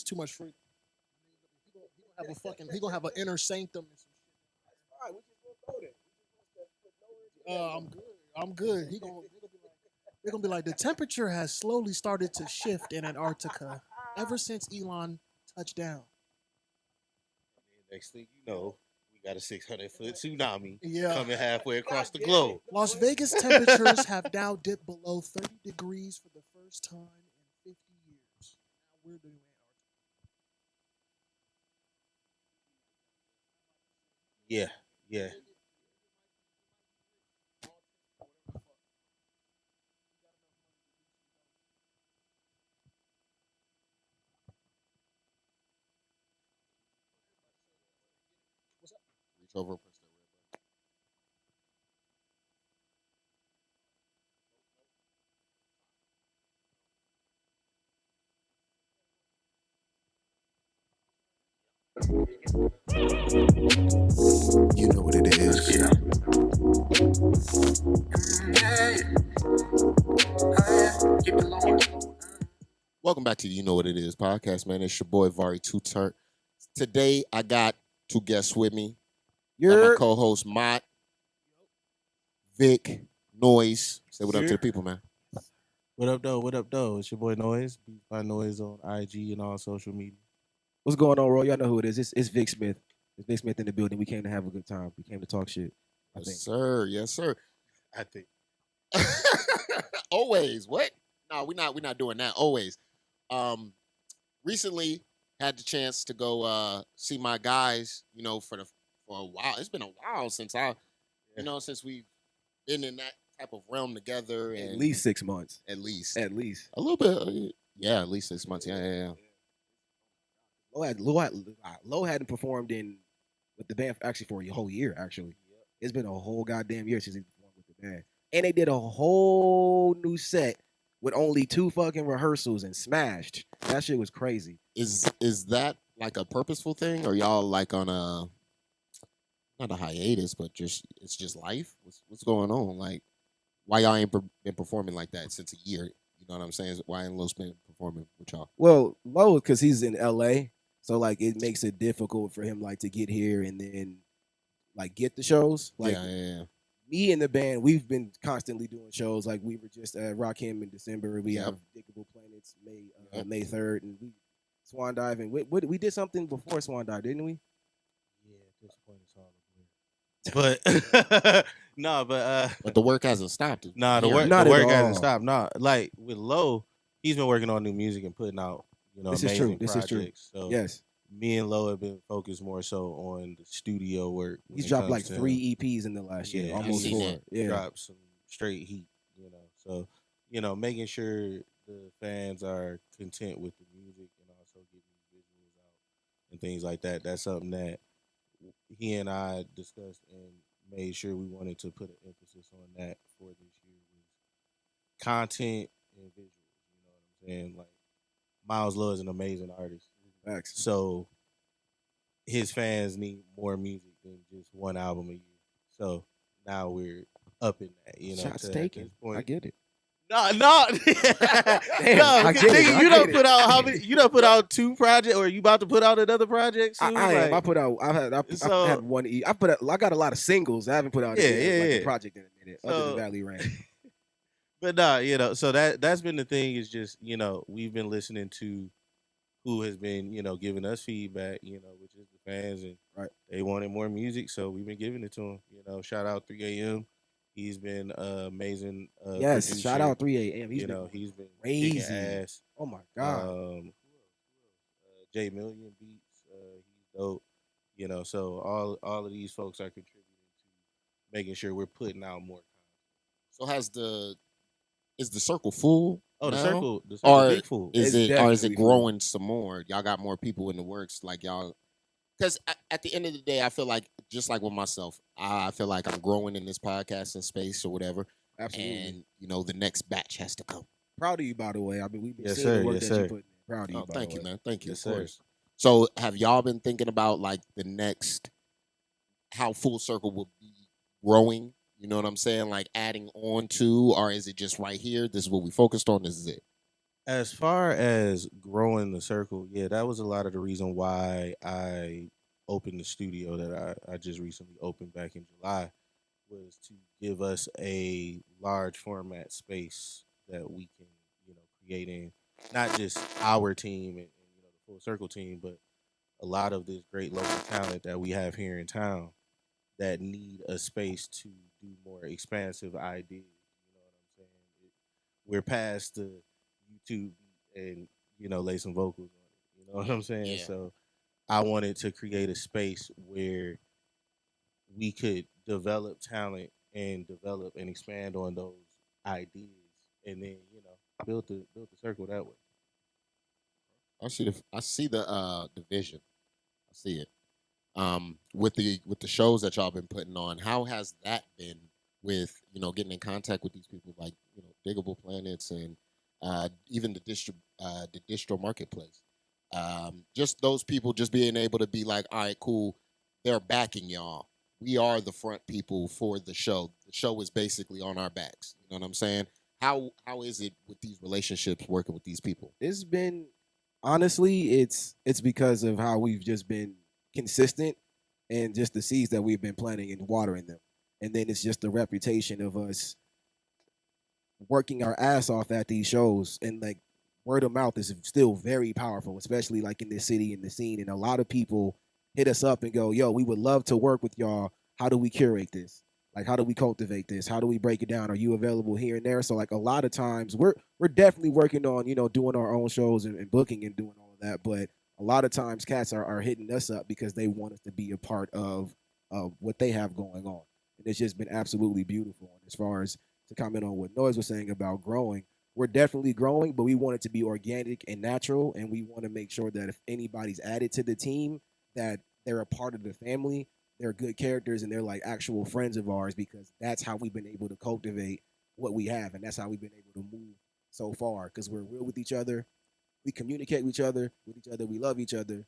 That's too much freedom. He gonna have an inner sanctum and some All right, we just gonna go there. shit. I'm good. I'm good. They're gonna be like the temperature has slowly started to shift in Antarctica ever since Elon touched down. Next thing you know, we got a 600-foot tsunami Yeah. coming halfway across the globe. Las Vegas temperatures have now dipped below 30 degrees for the first time in 50 years. Now we're doing Yeah, yeah. Reach over and press that red button. You know what it is. Yeah. Welcome back to the You Know What It Is podcast, man. It's your boy Vari Newton. Today I got two guests with me. Got my You're co-host Mott, Vic, Noize. Say what up to the people, man. What up, though? What up, though? It's your boy Noize. Beat by Noize on IG and all social media. what's going on, Ro? Y'all know who it is. It's VicSmith. It's VicSmith in the building. We came to have a good time. We came to talk shit. I Yes, think. sir. Yes, sir. I think. Always. What? No, we're not doing that. Always. Recently had the chance to go see my guys, for a while. It's been a while since since we've been in that type of realm together, and At least 6 months. at least At least. a little bit. Yeah, at least 6 months. Yeah. Low hadn't performed with the band actually for a whole year. Actually, it's been a whole goddamn year since he performed with the band, and they did a whole new set with only 2 fucking rehearsals and smashed. That shit was crazy. Is that like a purposeful thing, or y'all like on a not a hiatus, but it's just life? What's going on? Like, why y'all ain't been performing like that since a year? You know what I'm saying? Why ain't Lowe's been performing with y'all? Well, Low because he's in LA, so like it makes it difficult for him like to get here and then like get the shows. Like Yeah. me and the band, we've been constantly doing shows. Like we were just at Rockham in December. We Yep. have Diggable Planets Yep. May 3rd, and we Swan Dive, and we did something before Swan Dive, didn't we? Yeah, at this point it's all But no, But the work hasn't stopped. nah, the Yeah. work Not the at work hasn't all. stopped. Nah, like with Low, he's been working on new music and putting out This is true. amazing This is true. projects. So Yes, me and Low have been focused more so on the studio work. when he's it dropped comes like to 3 EPs in the last year, Yeah, I almost seen 4. that. Yeah, drop some straight heat. So making sure the fans are content with the music and also getting visuals out and things like that. That's something that he and I discussed and made sure we wanted to put an emphasis on that for this year was content and visuals. You know what I'm saying? Like Miles Lowe is an amazing artist, facts. so his fans need more music than just one album a year. So now we're up in that. Shots to at taken. this point. I get it. No, no, I no. get it, Nigga, I you don't get put it. out how many? You don't put out 2 projects, or you about to put out another project soon? I am. I Like, put out. I've So- had 1 E. I got a lot of singles. I haven't put out Yeah, a yeah. project in a minute, other So- than Valley Rain. but nah, so that's been the thing is just we've been listening to who has been giving us feedback, which is the fans, and Right. they wanted more music, so we've been giving it to them. Shout out 3 a.m. He's been amazing. Yes, producer. shout out 3 a.m. He's He's been crazy. kicking ass. Oh my god. J Million Beats, he's dope. So all of these folks are contributing to making sure we're putting out more content. So is the circle full? Oh, the now? circle Or big fool. Is It's it or is it definitely full. growing some more? Y'all got more people in the works, like y'all. Because at the end of the day, I feel like just like with myself, I feel like I'm growing in this podcasting space or whatever, Absolutely. and the next batch has to come. Proud of you, by the way. I mean, we've been Yes, seeing the sir. work Yes, that you sir. put in. Proud of you. Oh, by thank the you, way. man. Thank you, Yes, of sir. course. So, have y'all been thinking about like the next, how Full Circle will be growing? You know what I'm saying? Like adding on to, or is it just right here? This is what we focused on. This is it. As far as growing the circle, yeah, that was a lot of the reason why I opened the studio that I just recently opened back in July, was to give us a large format space that we can, create in not just our team and the full circle team, but a lot of this great local talent that we have here in town that need a space to do more expansive ideas. You know what I'm saying? We're past the YouTube and lay some vocals on it. You know what I'm saying? Yeah. So I wanted to create a space where we could develop talent and develop and expand on those ideas, and then build the circle that way. I see the vision. I see it. With the shows that y'all been putting on, how has that been with getting in contact with these people like Diggable Planets and even the distro marketplace? Just those people just being able to be like, all right, cool, they're backing y'all. We are the front people for the show. The show is basically on our backs. You know what I'm saying? How is it with these relationships working with these people? It's been honestly, it's because of how we've just been consistent and just the seeds that we've been planting and watering them. And then it's just the reputation of us working our ass off at these shows, and like word of mouth is still very powerful, especially like in this city in the scene. And a lot of people hit us up and go, "Yo, we would love to work with y'all. How do we curate this? Like, how do we cultivate this? How do we break it down? Are you available here and there?" So like a lot of times we're definitely working on doing our own shows and booking and doing all of that, but a lot of times cats are hitting us up because they want us to be a part of what they have going on, and it's just been absolutely beautiful. And as far as to comment on what Noize was saying about growing, we're definitely growing, but we want it to be organic and natural, and we want to make sure that if anybody's added to the team, that they're a part of the family, they're good characters, and they're like actual friends of ours, because that's how we've been able to cultivate what we have, and that's how we've been able to move so far, because we're real with each other, we communicate with each other, we love each other,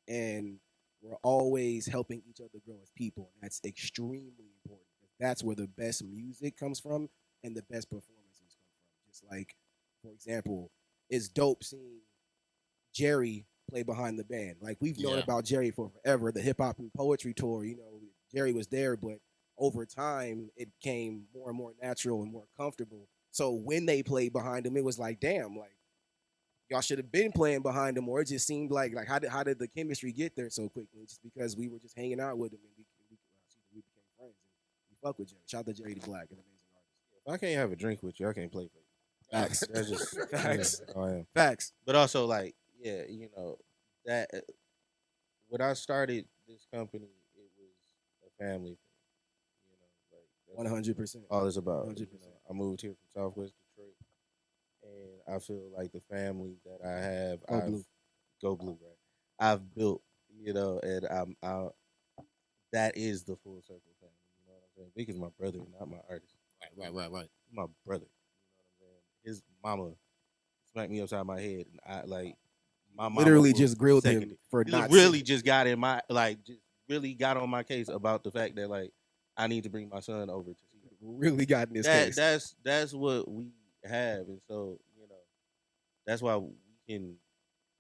and we're always helping each other grow as people. And that's extremely important. That's where the best music comes from and the best performances come from. Just like, for example, it's dope seeing Jerry play behind the band. Like, we've known Yeah. about Jerry for forever. The hip hop and poetry tour, Jerry was there, but over time it came more and more natural and more comfortable. So when they played behind him, it was like, damn, like y'all should have been playing behind him, or it just seemed like how did the chemistry get there so quickly? Just because we were just hanging out with him, and we became friends, and we fuck with Jerry. Shout out to Jerry the Black, an amazing artist. If I can't have a drink with you, I can't play for you. Facts. That's just Facts. how I am. Facts. But also, like, yeah, that when I started this company, it was a family thing. Like One that's hundred percent. all it's about. 100%. I moved here from Southwest Detroit, and I feel like the family that I have, Go blue. go blue, right? I've built, and that is the full circle family. You know what I'm saying? Vic is my brother, not my artist. Right. My brother. You know what I'm saying? His mama smacked me upside my head, and I like my mama Literally will just grilled second him it. for He not really saying. just got in my like, just really got on my case about the fact that like I need to bring my son over to see her. Really got in this That case. that's what we have, and so that's why we can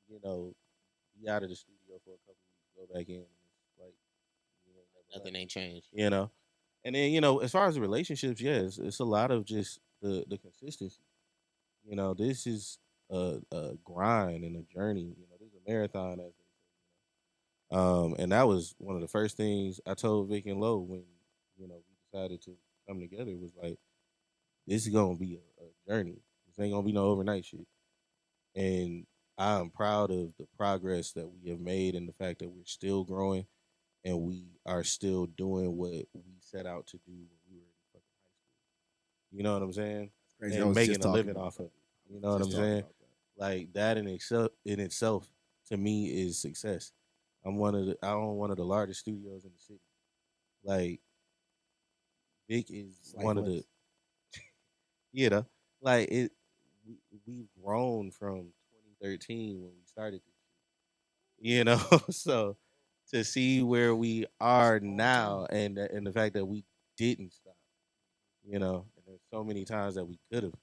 be out of the studio for a couple weeks, go back in, and it's like you ain't never Nothing left. ain't changed. And then as far as the relationships, yes, it's a lot of just the consistency. This is a grind and a journey. This is a marathon, as they say. And that was one of the first things I told Vic and Lowe when we decided to come together. Was like, this is gonna be a journey. This ain't gonna be no overnight shit. And I'm proud of the progress that we have made and the fact that we're still growing and we are still doing what we set out to do when we were in fucking high school. You know what I'm saying? Crazy. I And was just making a talking living about off of that. it. You know what I'm Just talking saying? about that. Like that in itself to me is success. I own one of the largest studios in the city. Like Vic is Slight one of the flex. you know like it. We've grown from 2013 when we started this shit. So to see where we are now and the fact that we didn't stop. And there's so many times that we could have,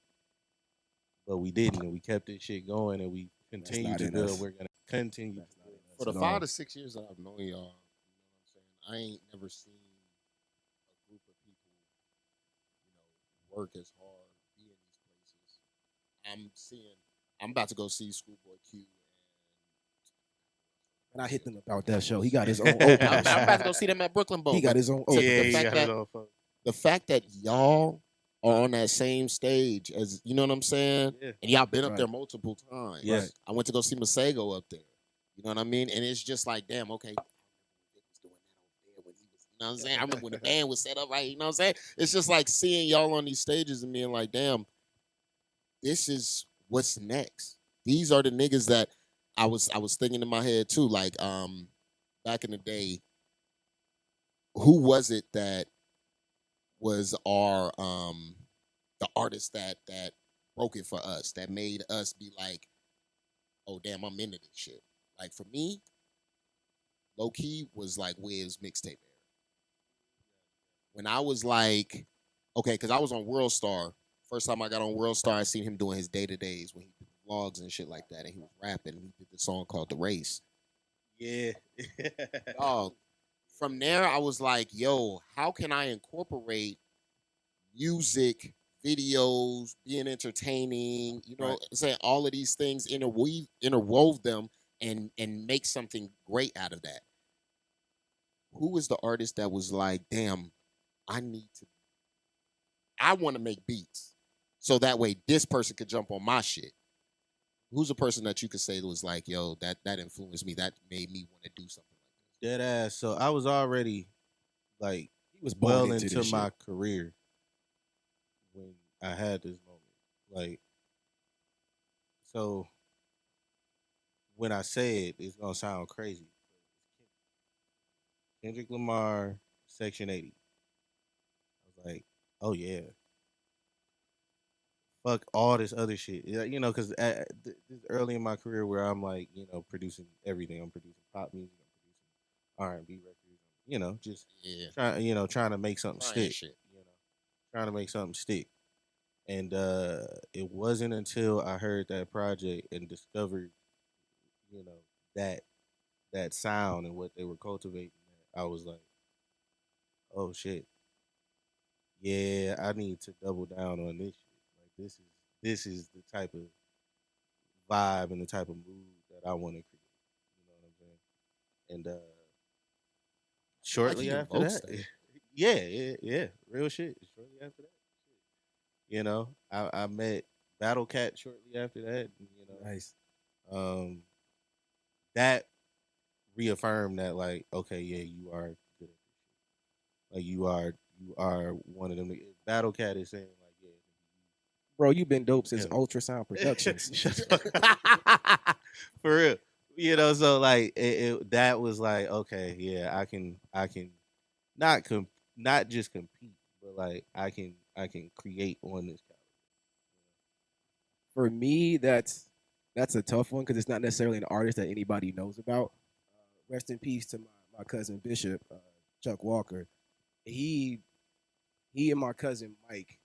but we didn't, and we kept this shit going, and we continue not to in build. us. We're gonna continue to That's not build. in For us the at all. 5 to 6 years that I've known y'all, you know what I'm saying? I ain't never seen a group of people, work as hard, be in these places. I'm about to go see Schoolboy Q, And I hit them about that show. He got his own and opening. I'm about to go see them at Brooklyn Bowl. He got but his own so opening. Yeah, the he fact got that it on phone. the fact that y'all are on that same stage as you know what I'm saying, Yeah. and y'all been up Right. there multiple times. Yes. I went to go see Masego up there. You know what I mean? And it's just like, damn, okay. Vic was doing that over there when he was, you know what I'm saying? I remember when the band was set up, right? You know what I'm saying? It's just like seeing y'all on these stages and being like, damn, this is what's next. These are the niggas that I was thinking in my head too. Like, back in the day, who was it that was our the artist that broke it for us, that made us be like, oh damn, I'm into this shit. Like for me, low key was like Wiz mixtape era. When I was like, okay, because I was on World Star. First time I got on World Star, I seen him doing his day-to-days when he did vlogs and shit like that, and he was rapping. And he did the song called The Race. Yeah. Dog. From there, I was like, yo, how can I incorporate music, videos, being entertaining, Right. saying all of these things, interwove them and make something great out of that. Who was the artist that was like, damn, I want to make beats. So that way this person could jump on my shit. Who's a person that you could say that was like, yo, that influenced me, that made me want to do something like this? Dead ass. So I was already like He was born well into into this my shit. career when I had this moment. Like, so when I say it, it's gonna sound crazy. Kendrick Lamar, Section 80. I was like, oh yeah, fuck all this other shit. Because this is early in my career where I'm like, producing everything. I'm producing pop music. I'm producing R&B records. Just Yeah. trying to make something Trying stick. shit. Trying to make something stick. And it wasn't until I heard that project and discovered, that that sound and what they were cultivating, that I was like, oh shit, yeah, I need to double down on this shit. Like this is the type of vibe and the type of mood that I want to create. You know what I'm saying? And shortly he after invokes that, that. yeah, real shit. Shortly after that, I met Battle Cat shortly after that. And, Nice. that reaffirmed that, like, okay, yeah, you are good at this shit. Like you are one of them. Battle Cat is saying like, yeah, Bro, you've been dope since Yeah. Ultrasound Productions. Shut the fuck- for real. So like that was like, okay, yeah, I can not just compete, but like I can create on this caliber. For me, that's a tough one because it's not necessarily an artist that anybody knows about. Rest in peace to my cousin Bishop, Chuck Walker. He and my cousin Mike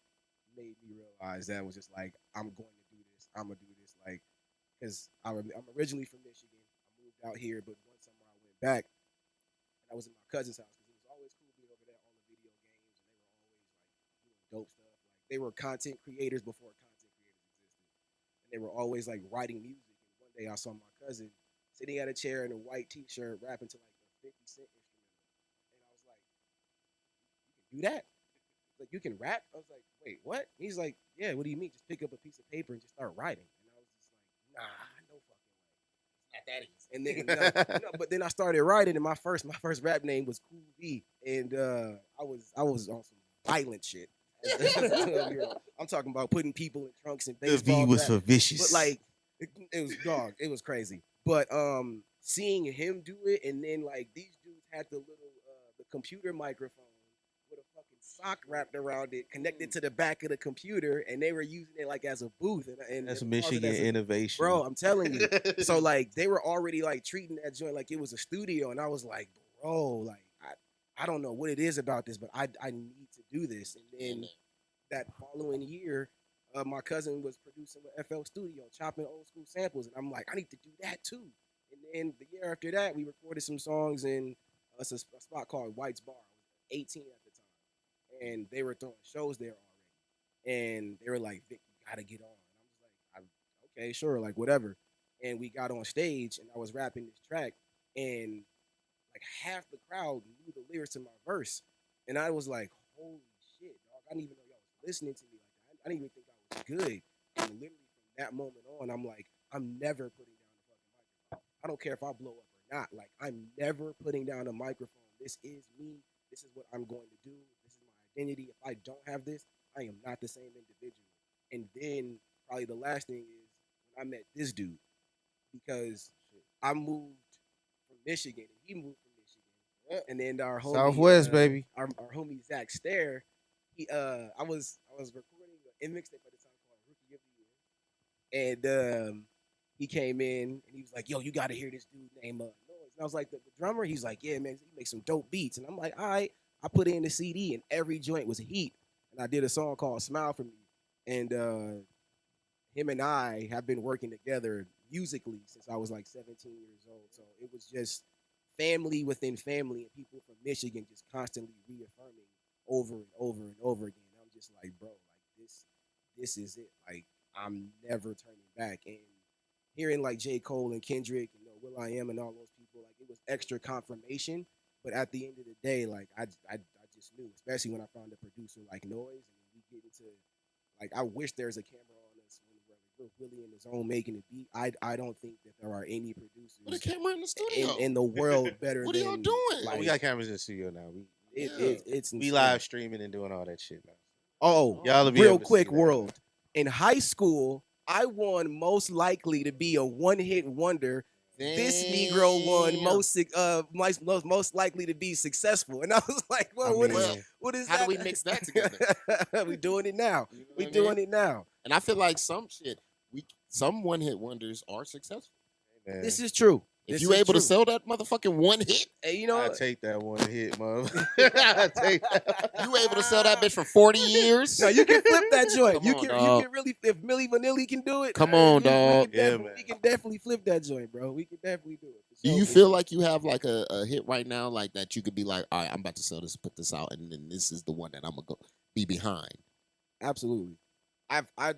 made me realize that was just like, I'm going to do this. I'm gonna do this, like, because I'm originally from Michigan. I moved out here, but one summer I went back and I was in my cousin's house because it was always cool being over there on the video games, and they were always like doing dope stuff. Like they were content creators before content creators existed, and they were always like writing music. And one day I saw my cousin sitting at a chair in a white T-shirt rapping to like a 50 Cent instrumental, and I was like, "You can do that? Like you can rap?" I was like, "Wait, what?" He's like, "Yeah, what do you mean? Just pick up a piece of paper and just start writing." And I was just like, "Nah, no fucking way. It's not that easy." And then, but then I started writing, and my first rap name was Cool B, and I was on some violent shit. I'm talking about putting people in trunks and The baseball V was bat. for vicious. But like, it was dog. It was crazy. But seeing him do it, and then like these dudes had the little the computer microphone with a fucking sock wrapped around it, connected to the back of the computer, and they were using it like as a booth. And That's and Michigan as a, innovation, bro. I'm telling you. So like they were already like treating that joint like it was a studio, and I was like, bro, like I don't know what it is about this, but I need to do this. And then that following year, my cousin was producing with FL Studio, chopping old school samples, and I'm like, I need to do that too. And then the year after that, we recorded some songs in a spot called White's Bar. I was 18 at the time, and they were throwing shows there already. And they were like, Vic, you gotta get on. And I'm just like, okay, sure, like whatever. And we got on stage, and I was rapping this track, and like half the crowd knew the lyrics to my verse, and I was like, holy shit, dog! I didn't even know y'all was listening to me like that. I didn't even think I was good. And literally from that moment on, I'm like, I'm never putting down the fucking microphone. I don't care if I blow up or not. Like, I'm never putting down a microphone. This is me. This is what I'm going to do. This is my identity. If I don't have this, I am not the same individual. And then probably the last thing is when I met this dude, because I moved from Michigan and he moved from Michigan. And then our homie Southwest, baby. Our homie Zach Stair, he I was recording an mixtape at the time called Rookie of the Year. And he came in and he was like, yo, you gotta hear this dude named Noize. And I was like, the drummer, he's like, yeah, man, he makes some dope beats. And I'm like, all right. I put it in the CD and every joint was heat. And I did a song called Smile For Me. And him and I have been working together musically since I was like 17 years old. So it was just family within family and people from Michigan just constantly reaffirming over and over and over again. I'm just like, bro, like this is it. Like, I'm never turning back. And hearing like J. Cole and Kendrick, you know, Will I Am and all those people, like it was extra confirmation. But at the end of the day, like I just knew, especially when I found a producer like Noize, and we get into like, I wish there's a camera on us when we're really in the zone making a beat. I don't think that there are any producers Put a camera in the studio. in the world better What are than y'all doing? Like, We got cameras in the studio now. it's We insane. live streaming and doing all that shit now. Oh, Y'all will be real able to quick, see that. world. In high school, I won most likely to be a one-hit wonder. This Negro won most likely to be successful, and I was like, "Well, what is how that? do we mix that together? We doing it now. You know We what I mean? doing it now. And I feel like some one-hit wonders are successful. Man. This is true. If This you is able to true. sell that motherfucking one hit, Hey, you know, I take that one hit, mother. I take that. you able to sell that bitch for 40 years? no, you can flip that joint. Come You on, can dog. really, if Milli Vanilli can do it. Come on, we dog. can Yeah, definitely- man. we can definitely flip that joint, bro. We can definitely do it. Do you feel like you have like a hit right now, like that you could be like, all right, I'm about to sell this, put this out, and then this is the one that I'm gonna be behind? Absolutely. The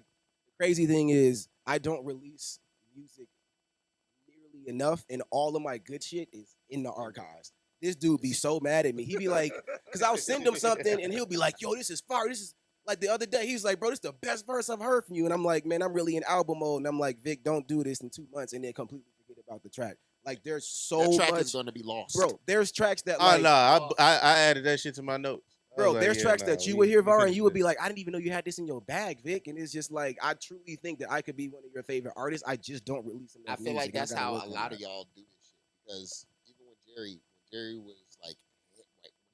crazy thing is I don't release music nearly enough, and all of my good shit is in the archives. This dude be so mad at me. He be like, because I'll send him something, and he'll be like, yo, this is fire. This is like the other day. He was like, bro, this is the best verse I've heard from you. And I'm like, man, I'm really in album mode. And I'm like, Vic, don't do this in 2 months, and then completely forget about the track. Like, there's so That track much, is gonna be lost, bro. There's tracks that Oh like, no, I added that shit to my notes. I bro, was like, there's yeah, tracks nah, that you we- would hear, we Var, finna and you do would be this. like, I didn't even know you had this in your bag, Vic. And it's just like, I truly think that I could be one of your favorite artists. I just don't release enough I feel like music, and that's gotta how work a on lot that. of y'all do this shit. Because even when Jerry was like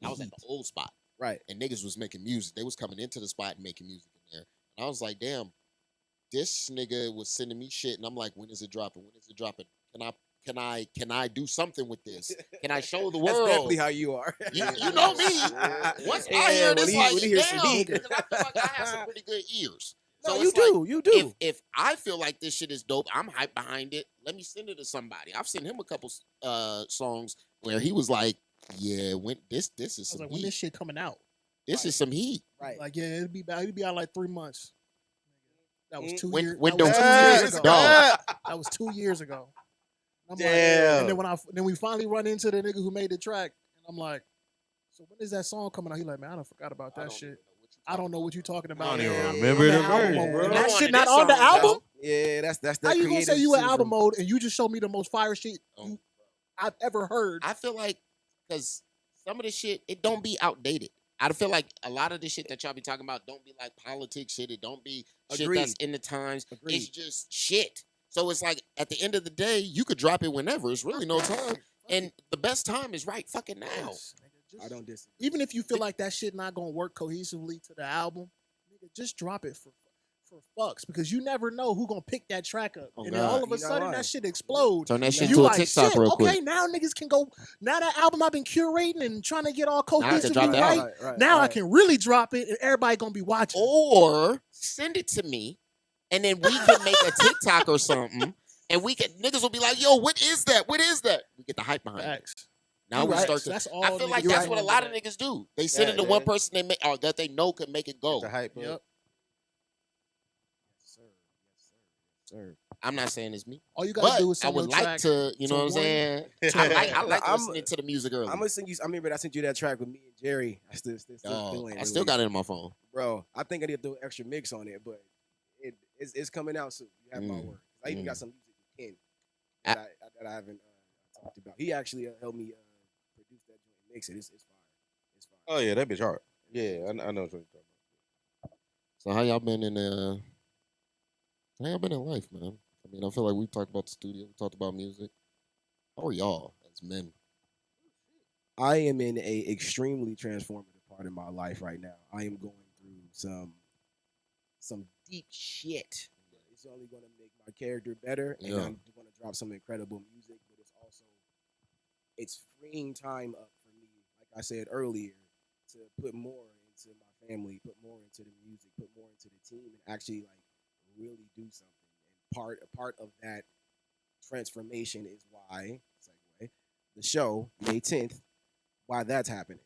I was at the old spot, Right. and niggas was making music. They was coming into the spot and making music in there. And I was like, damn, this nigga was sending me shit, and I'm like, when is it dropping? When is it dropping? Can I do something with this? Can I show the That's world? definitely how you are. You know me. Once I hear this, like, when he hears damn, Sadiq. because I feel like I have some pretty good ears. No, So you it's like, do. You do. If I feel like this shit is dope, I'm hyped behind it. Let me send it to somebody. I've sent him a couple songs where he was like, "Yeah, when this is I was some like, when heat. this shit coming out? This is some heat." Right. Like, yeah, it'd be out in like 3 months. That was 2 When- years. when that was don't- 2 years ago. Dog. That was 2 years ago. I'm Damn. Like, and then we finally run into the nigga who made the track, and I'm like, so when is that song coming out? He like, man, I done forgot about that shit. I don't know what you talking about. don't even man. remember I'm the in album verse, mode. bro. And Come that on, shit this not on the song, album? Yeah, that's that. How you gonna say you in album syndrome. mode and you just show me the most fire shit Oh. I've ever heard? I feel like because some of this shit, it don't be outdated. I feel like a lot of the shit that y'all be talking about don't be like politics shit. It don't be shit that's Agreed. in the times. Agreed. It's just shit. So it's like at the end of the day, you could drop it whenever. It's really no time. And the best time is right fucking now. Yes, nigga, just- I don't disagree. Even if you feel like that shit not gonna work cohesively to the album, nigga, just drop it for fucks, because you never know who gonna pick that track up, Oh, and then God. all of a You not sudden lying. that shit explodes. Turn that And shit you to a like, TikTok shit, real okay, quick. now niggas can go. Now that album I've been curating and trying to get all I can drop cohesively the right. album. Now I can really drop it, and everybody gonna be watching. Or send it to me and then we can make a TikTok or something, and niggas will be like, "Yo, what is that? What is that?" We get the hype behind it. Facts. Now You we right. start to. That's all I feel like niggas that's do what a on lot of that. niggas do. They send it to one person they make, or that they know can make it go. The hype. Yep. Yes, sir. Yes, sir. Yes, sir. I'm not saying it's me, All you gotta but do is I send would your like track to. You to know what I'm one- saying? to I like I'm- listening to the music early. I'm gonna send you. I remember I sent you that track with me and Jerry. I still ain't I still got released it in my phone. Bro, I think I need to do an extra mix on it, but it's coming out soon. You have my word. I even got some music with Ken that I haven't talked about. He actually helped me produce that joint and mix it. It's fire. It's fire. Oh yeah, that bitch hard. Yeah, I know what you're talking about. So how y'all been in how y'all been in life, man? I mean, I feel like we talked about the studio, we talked about music. How are y'all as men? I am in a extremely transformative part of my life right now. I am going through some deep shit. It's only going to make my character better, and Yeah. I'm going to drop some incredible music. But it's freeing time up for me, like I said earlier, to put more into my family, put more into the music, put more into the team, and actually like really do something. And a part of that transformation is why segue the show May 10th. Why that's happening.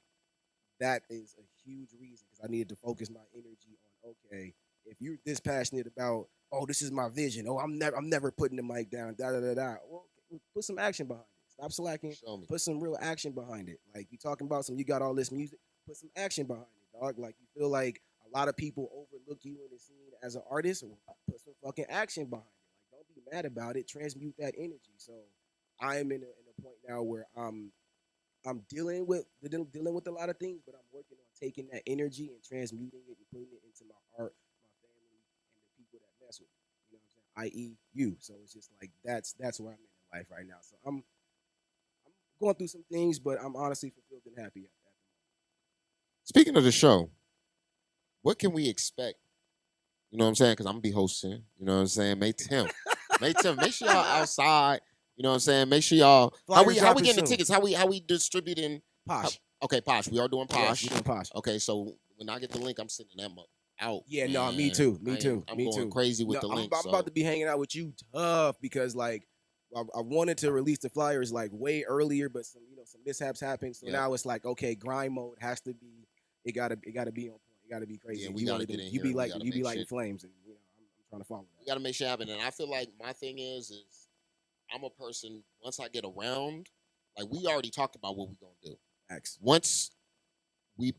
That is a huge reason because I needed to focus my energy on okay, if you're this passionate about this is my vision. I'm never putting the mic down. Da da da da. Well, put some action behind it. Stop slacking. Show me. Put some real action behind it. Like you talking about you got all this music. Put some action behind it, dog. Like you feel like a lot of people overlook you in the scene as an artist. Well, put some fucking action behind it. Like don't be mad about it. Transmute that energy. So I am in a point now where I'm dealing with a lot of things, but I'm working on taking that energy and transmuting it and putting it into my art, my family, and the people that mess with me. You know what I'm saying? I.e. you. So it's just like that's where I'm in life right now. So I'm going through some things, but I'm honestly fulfilled and happy at the moment. Speaking of the show, what can we expect? You know what I'm saying? Because I'm gonna be hosting. You know what I'm saying? May 10th. May 10th. Make sure y'all outside. You know what I'm saying? Make sure y'all. How we dropping getting the soon. tickets? How we distributing? Posh. Okay, Posh. We are doing Posh. Yes, we doing Posh. Okay, so when I get the link, I'm sending them out. Yeah, no, me man. too. Me too. I'm me going too. crazy with No, the link. I'm about to be hanging out with you tough because like I wanted to release the flyers like way earlier, but some mishaps happened. So now it's like okay, grind mode has to be. It gotta be on point. It gotta be crazy. Yeah, we gotta get in You here. be We like gotta you be make lighting shit. flames, and I'm trying to follow We that. got to make shit happen. And I feel like my thing is I'm a person, once I get around, like we already talked about what we going to do. Facts. Once we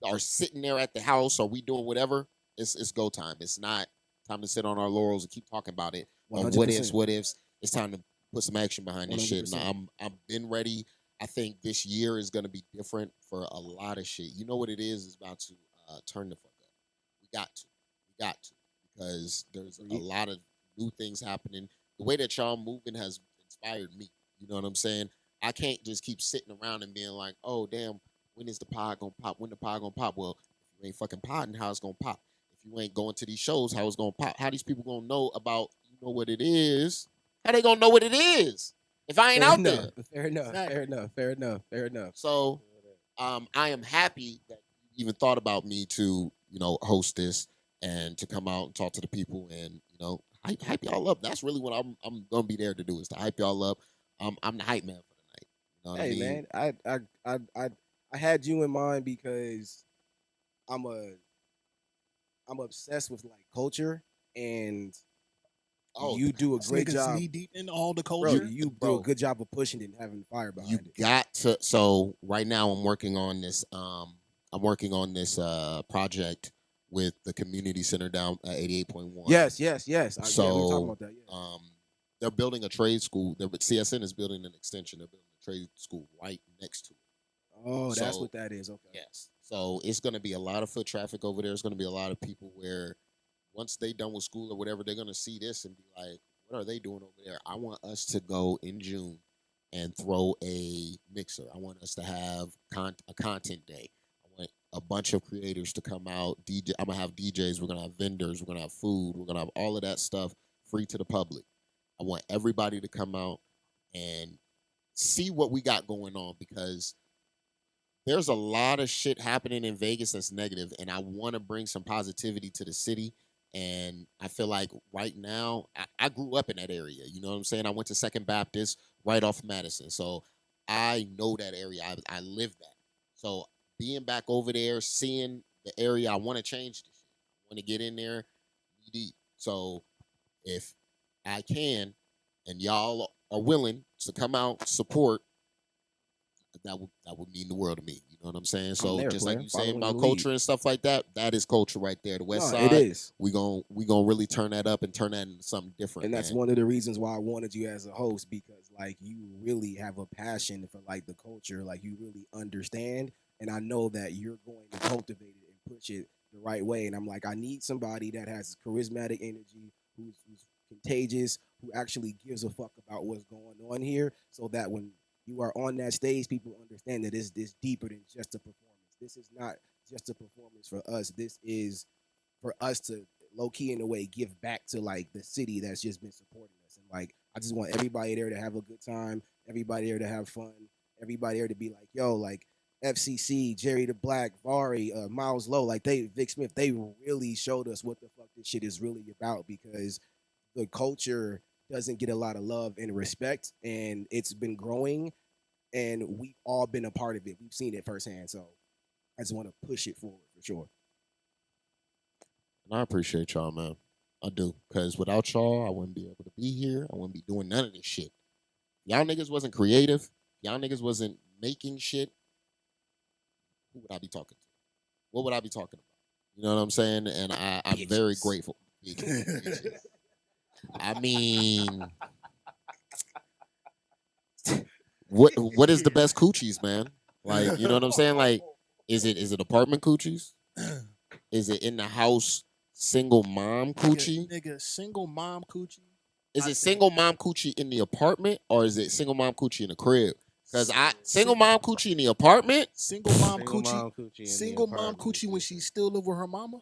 are sitting there at the house or we doing whatever, it's go time. It's not time to sit on our laurels and keep talking about it. Or what 100%. ifs. It's time to put some action behind this shit. 100%. And I've been ready. I think this year is going to be different for a lot of shit. You know what it is? It's about to turn the fuck up. We got to. Because there's a lot of new things happening. The way that y'all moving has inspired me. You know what I'm saying? I can't just keep sitting around and being like, oh, damn, when is the pod going to pop? When the pod going to pop? Well, if you ain't fucking podding, how it's going to pop? If you ain't going to these shows, how it's going to pop? How these people going to know about, what it is? How they going to know what it is if I ain't out there? Fair enough. So I am happy that you even thought about me to, host this and to come out and talk to the people and, hype y'all up. That's really what I'm gonna be there to do is to hype y'all up. I'm the hype man for the night. You know what I mean? Man, I had you in mind because I'm obsessed with like culture and you do a great Niggas job. knee deep in all the Bro, culture. you do a good job of pushing it and having fire behind You it. got to. So right now I'm working on this. Project with the community center down at 88.1. Yes. So we were talking about that. Yeah. they're building a trade school. CSN is building an extension. They're building a trade school right next to it. Oh, that's so- what that is. Okay. Yes. So it's going to be a lot of foot traffic over there. It's going to be a lot of people where once they done with school or whatever, they're going to see this and be like, what are they doing over there? I want us to go in June and throw a mixer. I want us to have a content day. I want a bunch of creators to come out. I'm going to have DJs. We're going to have vendors. We're going to have food. We're going to have all of that stuff free to the public. I want everybody to come out and see what we got going on because there's a lot of shit happening in Vegas that's negative, and I want to bring some positivity to the city. And I feel like right now, I grew up in that area. You know what I'm saying? I went to Second Baptist right off Madison. So I know that area. I live that. So being back over there, seeing the area, I want to change this shit. I want to get in there knee deep. So if I can and y'all are willing to come out, support, that would mean the world to me. You know what I'm saying? So there, just player. like you saying Following about the culture lead. and stuff like that, that is culture right there. The West No, Side, it is. we gonna really turn that up and turn that into something different. And that's man. one of the reasons why I wanted you as a host, because like you really have a passion for like the culture, like you really understand, and I know that you're going to cultivate it and push it the right way. And I'm like, I need somebody that has charismatic energy, who's contagious, who actually gives a fuck about what's going on here, so that when you are on that stage, people understand that it's this deeper than just a performance. This is not just a performance for us. This is for us to low key in a way give back to like the city that's just been supporting us. And like I just want everybody there to have a good time, everybody there to have fun, everybody there to be like, yo, like FCC, Jerry the Black, Vari, Miles Low, like VicSmith, they really showed us what the fuck this shit is really about, because the culture doesn't get a lot of love and respect, and it's been growing, and we've all been a part of it. We've seen it firsthand, so I just want to push it forward for sure. And I appreciate y'all, man. I do. Because without y'all, I wouldn't be able to be here. I wouldn't be doing none of this shit. Y'all niggas wasn't creative. Y'all niggas wasn't making shit. Who would I be talking to? What would I be talking about? You know what I'm saying? And I'm very grateful. Bitches. I mean, what is the best coochies, man? Like, you know what I'm saying? Like, is it apartment coochies? Is it in the house single mom coochie? Nigga, single mom coochie. Is it single mom coochie in the apartment, or is it single mom coochie in the crib? Because single mom coochie in the apartment. Single mom Single coochie. mom coochie in the Single mom apartment. coochie when she still live with her mama.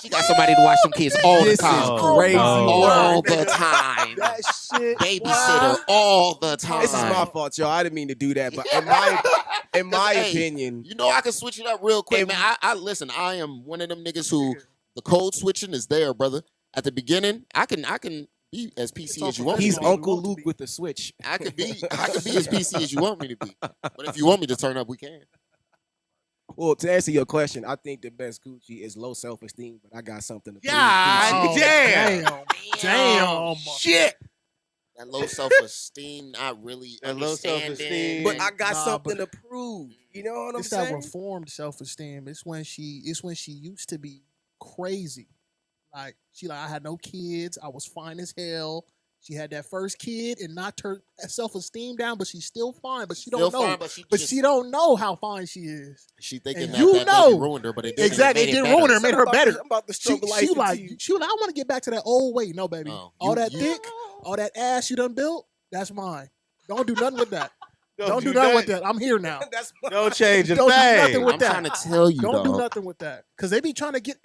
She got somebody to watch them kids all the This time. is Oh, crazy. no. All word, the nigga. time. That shit. Babysitter all the time. This is my fault, y'all. I didn't mean to do that, but in my Hey, opinion, you know I can switch it up real quick, And- man. I listen. I am one of them niggas who the code switching is there, brother. At the beginning, I can be as PC as you want me he's to be. Uncle Luke with the switch. I could be as PC as you want me to be. But if you want me to turn up, we can. Well, to answer your question, I think the best coochie is low self-esteem, but I got something to prove. God Oh, damn. Damn. Shit. That low self-esteem, not really That low understanding. self-esteem. But I got Nah, something but- to prove. You know what I'm It's that saying? reformed self-esteem. It's when she used to be crazy. Like I had no kids. I was fine as hell. She had that first kid and knocked her self-esteem down, but she's still fine. But she Still don't know. fine, but She don't know how fine she is. she thinking And that you that know. baby ruined her, but it didn't. Exactly. It made didn't better. ruin her. It made her better. I'm about to She struggle life like into you. I want to get back to that old way. No, baby. No, all you- that you- thick, all that ass you done built, that's mine. Don't do nothing with that. Don't do do nothing with that. I'm here now. That's Don't change a Don't do thing. nothing with I'm that. trying to tell you, Don't do dog. nothing with that. Because they be trying to get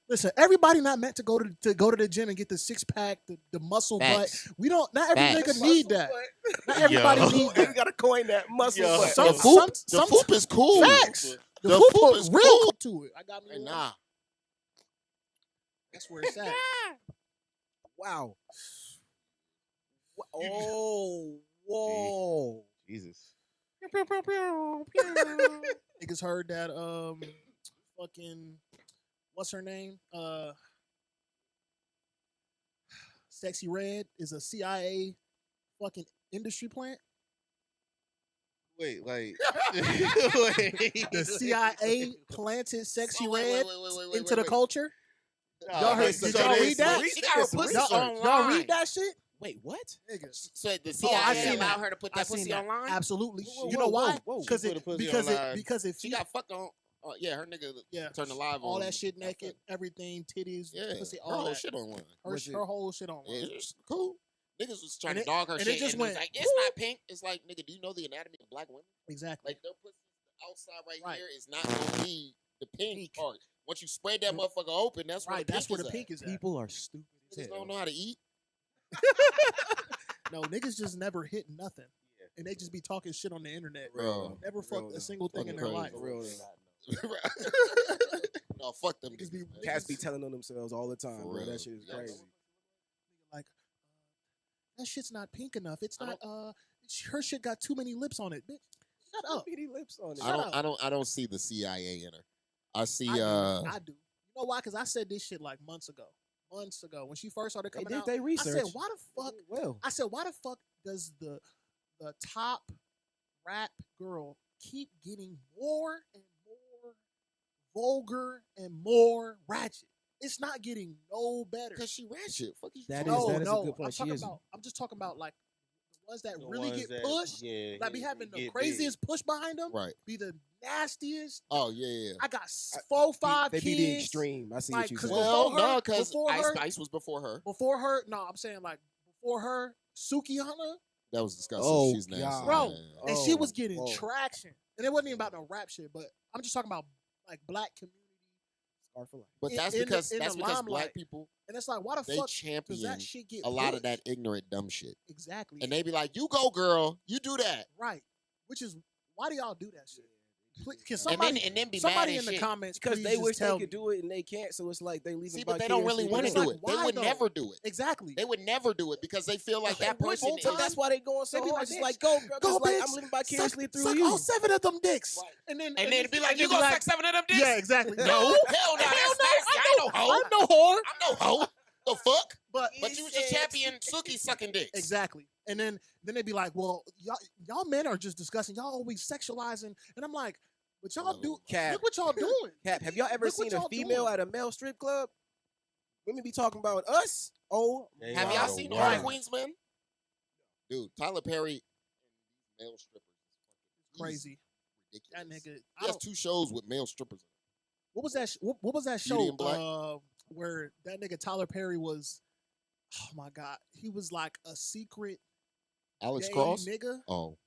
listen, everybody not meant to go to the gym and get the six pack, the muscle Facts. butt. We don't. Not every Facts. nigga need that. Not everybody Yo. need We that. gotta coin that muscle Yo. butt. Some- The foop is cool. Facts. The The foot foop put is real cool. to it. I got me. Hey, one. nah. That's where it's at. Wow. Oh, whoa. Jesus. Niggas heard that fucking what's her name? Sexy Red is a CIA fucking industry plant. Wait, like The CIA planted Sexy Red into the culture. Y'all heard- So did y'all there's read that? some She got her research. pussy Y'all online. read that shit? Wait, what? Niggas. So the Oh, CIA I seen allowed that. her to put I that seen pussy that. online? Absolutely. Whoa, You know whoa, why? whoa. Because She put a pussy because online. because if She got fucked on. Yeah, her nigga yeah turned the live all on. that shit naked, everything, titties, Yeah, pussy, her all whole that. shit online. Her whole shit on. Yeah, it's cool. Niggas was trying And to it- dog her and it shit, just and went, it's like, it's not pink. It's like, nigga, do you know the anatomy of black women? Exactly. Like, their pussy outside right, Right. here is not gonna be the pink part. Once you spread that motherfucker open, that's where Right. the pink That's where the is pink is at. People are stupid as Niggas hell. don't know how to eat. No, niggas just never hit nothing, and they just be talking shit on the internet. Bro. Never fucked Real a single thing in their Fucking life. crazy. For real though. No, fuck them Niggas niggas. be- man. Cats be telling on themselves all the time, For bro. real. That shit is Yeah. crazy. Like, that shit's not pink enough. It's I not. Her shit got too many lips on it, bitch. Shut up. Bitty lips on it. Shut up. I don't see the CIA in her. I see I do. You know why? Because I said this shit like months ago. Months ago when she first started They coming did out. their research. I said, why the fuck? Well, I said, why the fuck does the top rap girl keep getting more and more vulgar and more ratchet? It's not getting no better. because she ratchet. Fuck you. That talking is about? a good point. She is. I'm just talking about like the ones that The really ones get that- pushed. Yeah, Like be yeah, having the get craziest push behind them. Right. Be the nastiest. Oh yeah. I got 4, 5 they kids. be the extreme. I see Like, what you 'cause saying. Well, before her- no, because before Ice her- Spice was before her. Before her, no, I'm saying like before her, Sukihana, That was disgusting. Oh, She's nasty. God. Bro, man. and she Oh, was getting whoa. traction, and it wasn't even about no rap shit. But I'm just talking about like black community, Scar for life. But in- that's in the- because in the black limelight. people and it's like, why the they fuck does champion that shit get a lot of pushed? that ignorant dumb shit, Exactly, and they be like, "You go, girl. You do that." right? Which is why do y'all do that shit? Please, can And somebody, then be mad somebody and in the shit. comments, Because please they just wish they tell could me. do it and they can't, so it's like they leave See, it but they don't vicariously really want to through do them. it. They Why would though? never do it. Exactly. They would never do it because they feel like that They would person full is. time. But that's why they going so They be hard. like, Just bitch, like go, girl. Go, Like bitch. I'm living vicariously suck, through suck you. all 7 of them dicks, Right. and then And then it'd be like, and "You then gonna be suck 7 of them dicks?" Yeah, exactly. No, No, hell no, hell that's no. nasty. I ain't no hoe. I'm no whore. I'm no hoe. The fuck? But But you was just champion Suki sucking dicks. exactly. And then they'd be like, well, y'all men are just disgusting. Y'all always sexualizing. And I'm like, but y'all do. Cap. Look what y'all doing. Cap, have y'all ever Look what seen a y'all female doing. at a male strip club? Women be talking about us. Oh, They Have are y'all the seen worst. all the Queens men? Dude, Tyler Perry and these male strippers is Crazy. ridiculous. That nigga. He has 2 shows with male strippers. What was that? What was that Beauty show? and Black? Where that nigga Tyler Perry was. Oh my god, he was like a secret Alex gay Cross? nigga. Oh.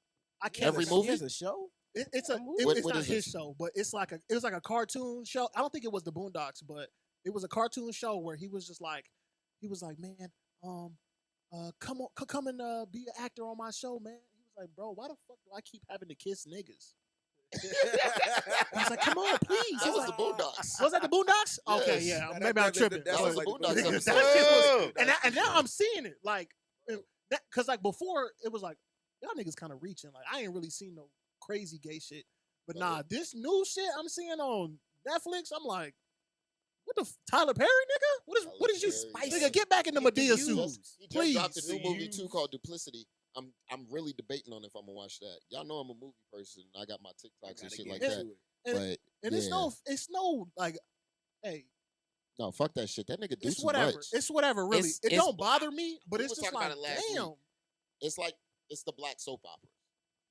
I can't. Every He movie? has a show. It's What it's not is his this? show, but it's like it was like a cartoon show. I don't think it was the Boondocks, but it was a cartoon show where he was just like, man, come and be an actor on my show, man. He was like, bro, why the fuck do I keep having to kiss niggas? I was like, come on, please. That He's was like, the Boondocks. Was that the Boondocks? Okay, Yes. yeah, That- maybe that- I'm tripping. that That was sounds the like Boondocks the episode. That shit was- Oh. and now I'm seeing it like that because like before it was like y'all niggas kind of reaching. Like I ain't really seen no crazy gay shit, but nah, this new shit I'm seeing on Netflix, I'm like, what the Tyler Perry nigga? What is you Tyler spicy? Perry. Nigga, get back in the Medea Confused. suit. He just dropped a Please. new movie too called Duplicity. I'm really debating on if I'm gonna watch that. Y'all know I'm a movie person. I got my TikToks and shit like that. And, But and it's yeah. it's no like, hey, No, fuck that shit. That nigga do it's too whatever. much. It's whatever. Really, It's- it it's- don't bother me, but we it's were just talking like, about it last damn. week. It's like it's the black soap opera.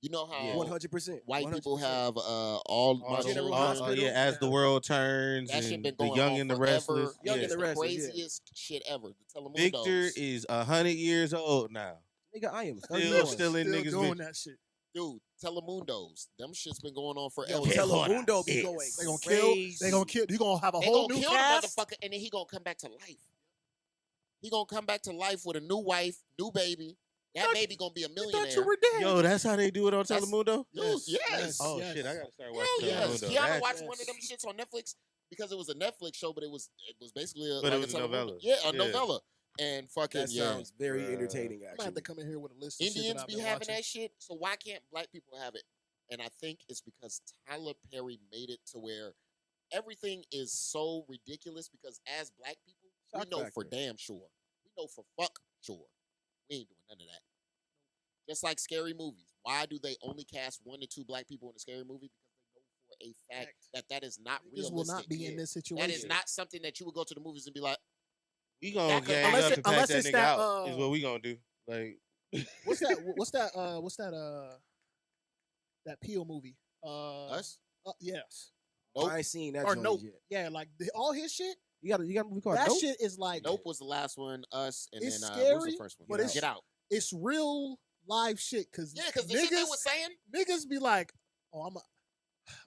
You know how Yeah. 100%. white people 100%. have all Oh, my General shows. Hospital. yeah, as the world turns, That shit and been the going Young on and the forever. Restless. Young yeah. and the The Restless, yeah. craziest shit ever. The Telemundos. Victor is 100 years old now. Nigga, I am Still 31. in Still niggas' doing vision. that shit. Dude, Telemundos. Them shit's been going on forever. Yo, Yeah, Telemundo be it's- going. They gonna crazy. kill. They gonna kill. You gonna have a They whole gonna new kill cast. the motherfucker, and then he gonna come back to life. He gonna come back to life with a new wife, new baby. That thought- baby gonna be a I millionaire. thought you were dead. Yo, that's how they do it on That's- Telemundo? Dude, yes. Oh, Yes. shit. I got to start Hell watching yes. Telemundo. Kiana That's- watched one of them shits on Netflix because it was a Netflix show, but it was basically But it like was a Telemundo. novella. Yeah, a Yeah. novella. And fucking That yeah. sounds very Bruh. entertaining, I'm gonna have actually. to come in here with a list. Of shit Indians that I've be been having watching. that shit, so why can't black people have it? And I think it's because Tyler Perry made it to where everything is so ridiculous because as black people, we Shock know factor. for damn sure. We know for fuck sure. We ain't doing none of that. Just like scary movies. Why do they only cast 1 to 2 black people in a scary movie? Because they know for a fact that is not Niggas realistic. will not be in this situation. That is not something that you would go to the movies and be like, We gonna That could- gang unless up it- and pass unless that it's nigga that, out is what we gonna do. Like, What's that? What's that? That Peel movie. us? Yes. Nope. I ain't seen that Or joint Nope. yet. Yeah, like all his shit. You got a movie called That Nope? shit is like Nope was the last one. Us and It's then what was scary, the first one? but it's- Get Out. it's real live shit. Cause Yeah, because the shit they was saying, niggas be like, oh,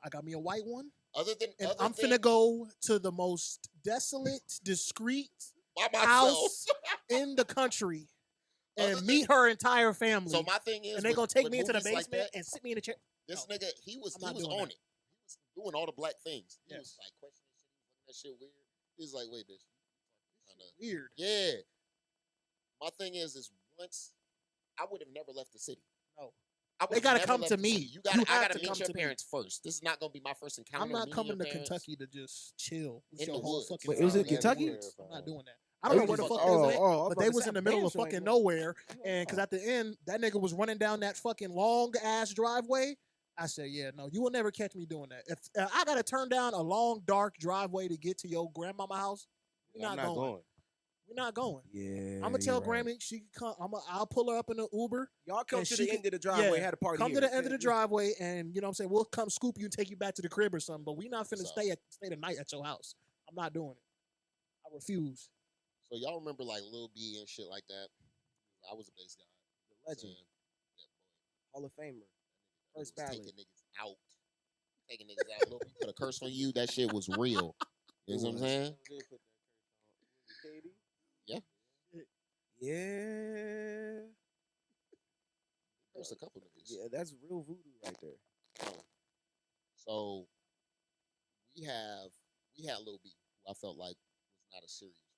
I got me a white one, other than and other I'm than finna go to the most desolate, discreet by myself. house in the country Other and than- meet her entire family. So my thing is, and they with- gonna take with me into the movies like basement that, and sit me in a chair. this No. nigga, he was I'm not on doing it. He was doing all the black things. He was Yes. like questioning shit. He was looking that shit weird. He's like, wait, bitch. Kinda, Weird. yeah. My thing is once I would have never left the city. No. I They would've gotta never come left to the me. city. You I have gotta to meet come your to me. parents first. This is not gonna be my first encounter. I'm not meeting coming your to parents. Kentucky to just chill with In your the whole woods. fucking Wait, it was in family. Kentucky? I'm not doing that. I don't know where the fuck they went, but they was in the middle of fucking nowhere. And because at the end, that nigga was running down that fucking long ass driveway. I said, yeah, no, you will never catch me doing that. If I got to turn down a long, dark driveway to get to your grandmama house, we're I'm not going. We're not going. Yeah, I'm gonna tell you're right. Grammy she can come. I'll pull her up in the Uber. Y'all come and to she the can- end of the driveway, yeah, had a party Come here. to the end of the driveway, and you know what I'm saying, we'll come scoop you and take you back to the crib or something. But we not finna So- stay the night at your house. I'm not doing it. I refuse. So y'all remember like Lil B and shit like that? I was a bass guy. The legend, Yeah, Hall of Famer. boy. First Niggas was ballot. taking niggas out. Taking niggas out. Lil B put a curse on you. That shit was real. You know what I'm saying? Yeah. Yeah. There's a couple niggas. Yeah, that's real voodoo right there. So we had Lil B, who I felt like was not a serious rapper.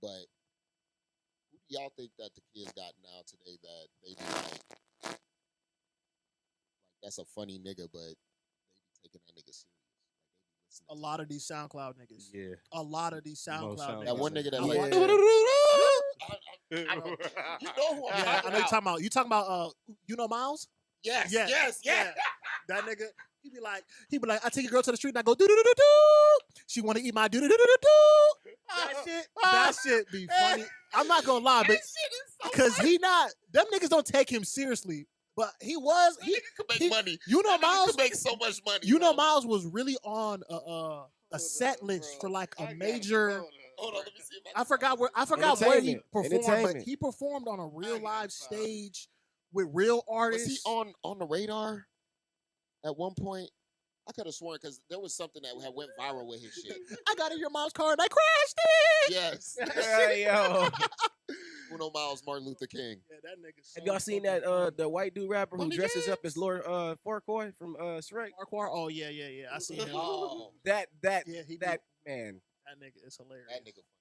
But who do y'all think that the kids got now today that they be like that's a funny nigga, but they be taking that nigga serious? Like they be listening. A lot of these SoundCloud niggas. Yeah. A lot of these SoundCloud SoundCloud. niggas. That one nigga that I like, watch- I don't, you know who I'm Yeah, I talking know you're about. talking about. You talking about you know Miles? Yes, Yeah, yes, yes. That nigga, he be like, I take a girl to the street and I go do do do do do. She want to eat my do do do do do do. That shit be funny. I'm not gonna lie, but because them niggas don't take him seriously. But he was, That nigga could make he- money. you know, That nigga Miles, could make so much money. you know, bro. Miles was really on a set list for like a major. Hold on, let me see if I I forgot where he Entertainment. performed, but Entertainment. he performed on a real I got live it. stage with real Was he artists. on the radar at one point? I could have sworn because there was something that had went viral with his shit. I got in your mom's car and I crashed it. Yes. Hey, yo. Uno Miles, Martin Luther King. Yeah, that nigga. Have y'all seen that the white dude rapper who Bunny dresses up James? as Lord Farquaad from Shrek? Farquhar? Oh yeah. I seen him. Oh, That Yeah, he that man. That nigga is hilarious. that nigga funny.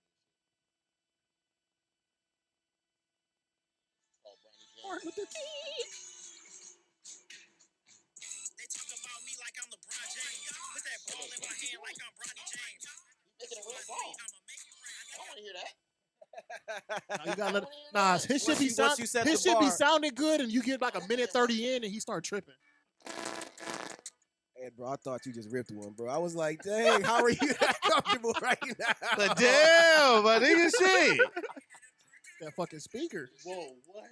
Oh, Bronny James. They talk about me like I'm LeBron James. Put that ball in my hand like I'm Bronny James. He's making a real song. I'ma make it rain. I want to hear that. Nah, you gotta let, his shit be Once you set his the shit be bar. sounding good, and you get like a minute 30 in, and he start tripping. Hey, bro, I thought you just ripped one, bro. I was like, dang, how are you that comfortable right now? But damn, my nigga shit. That fucking speaker. Whoa, what?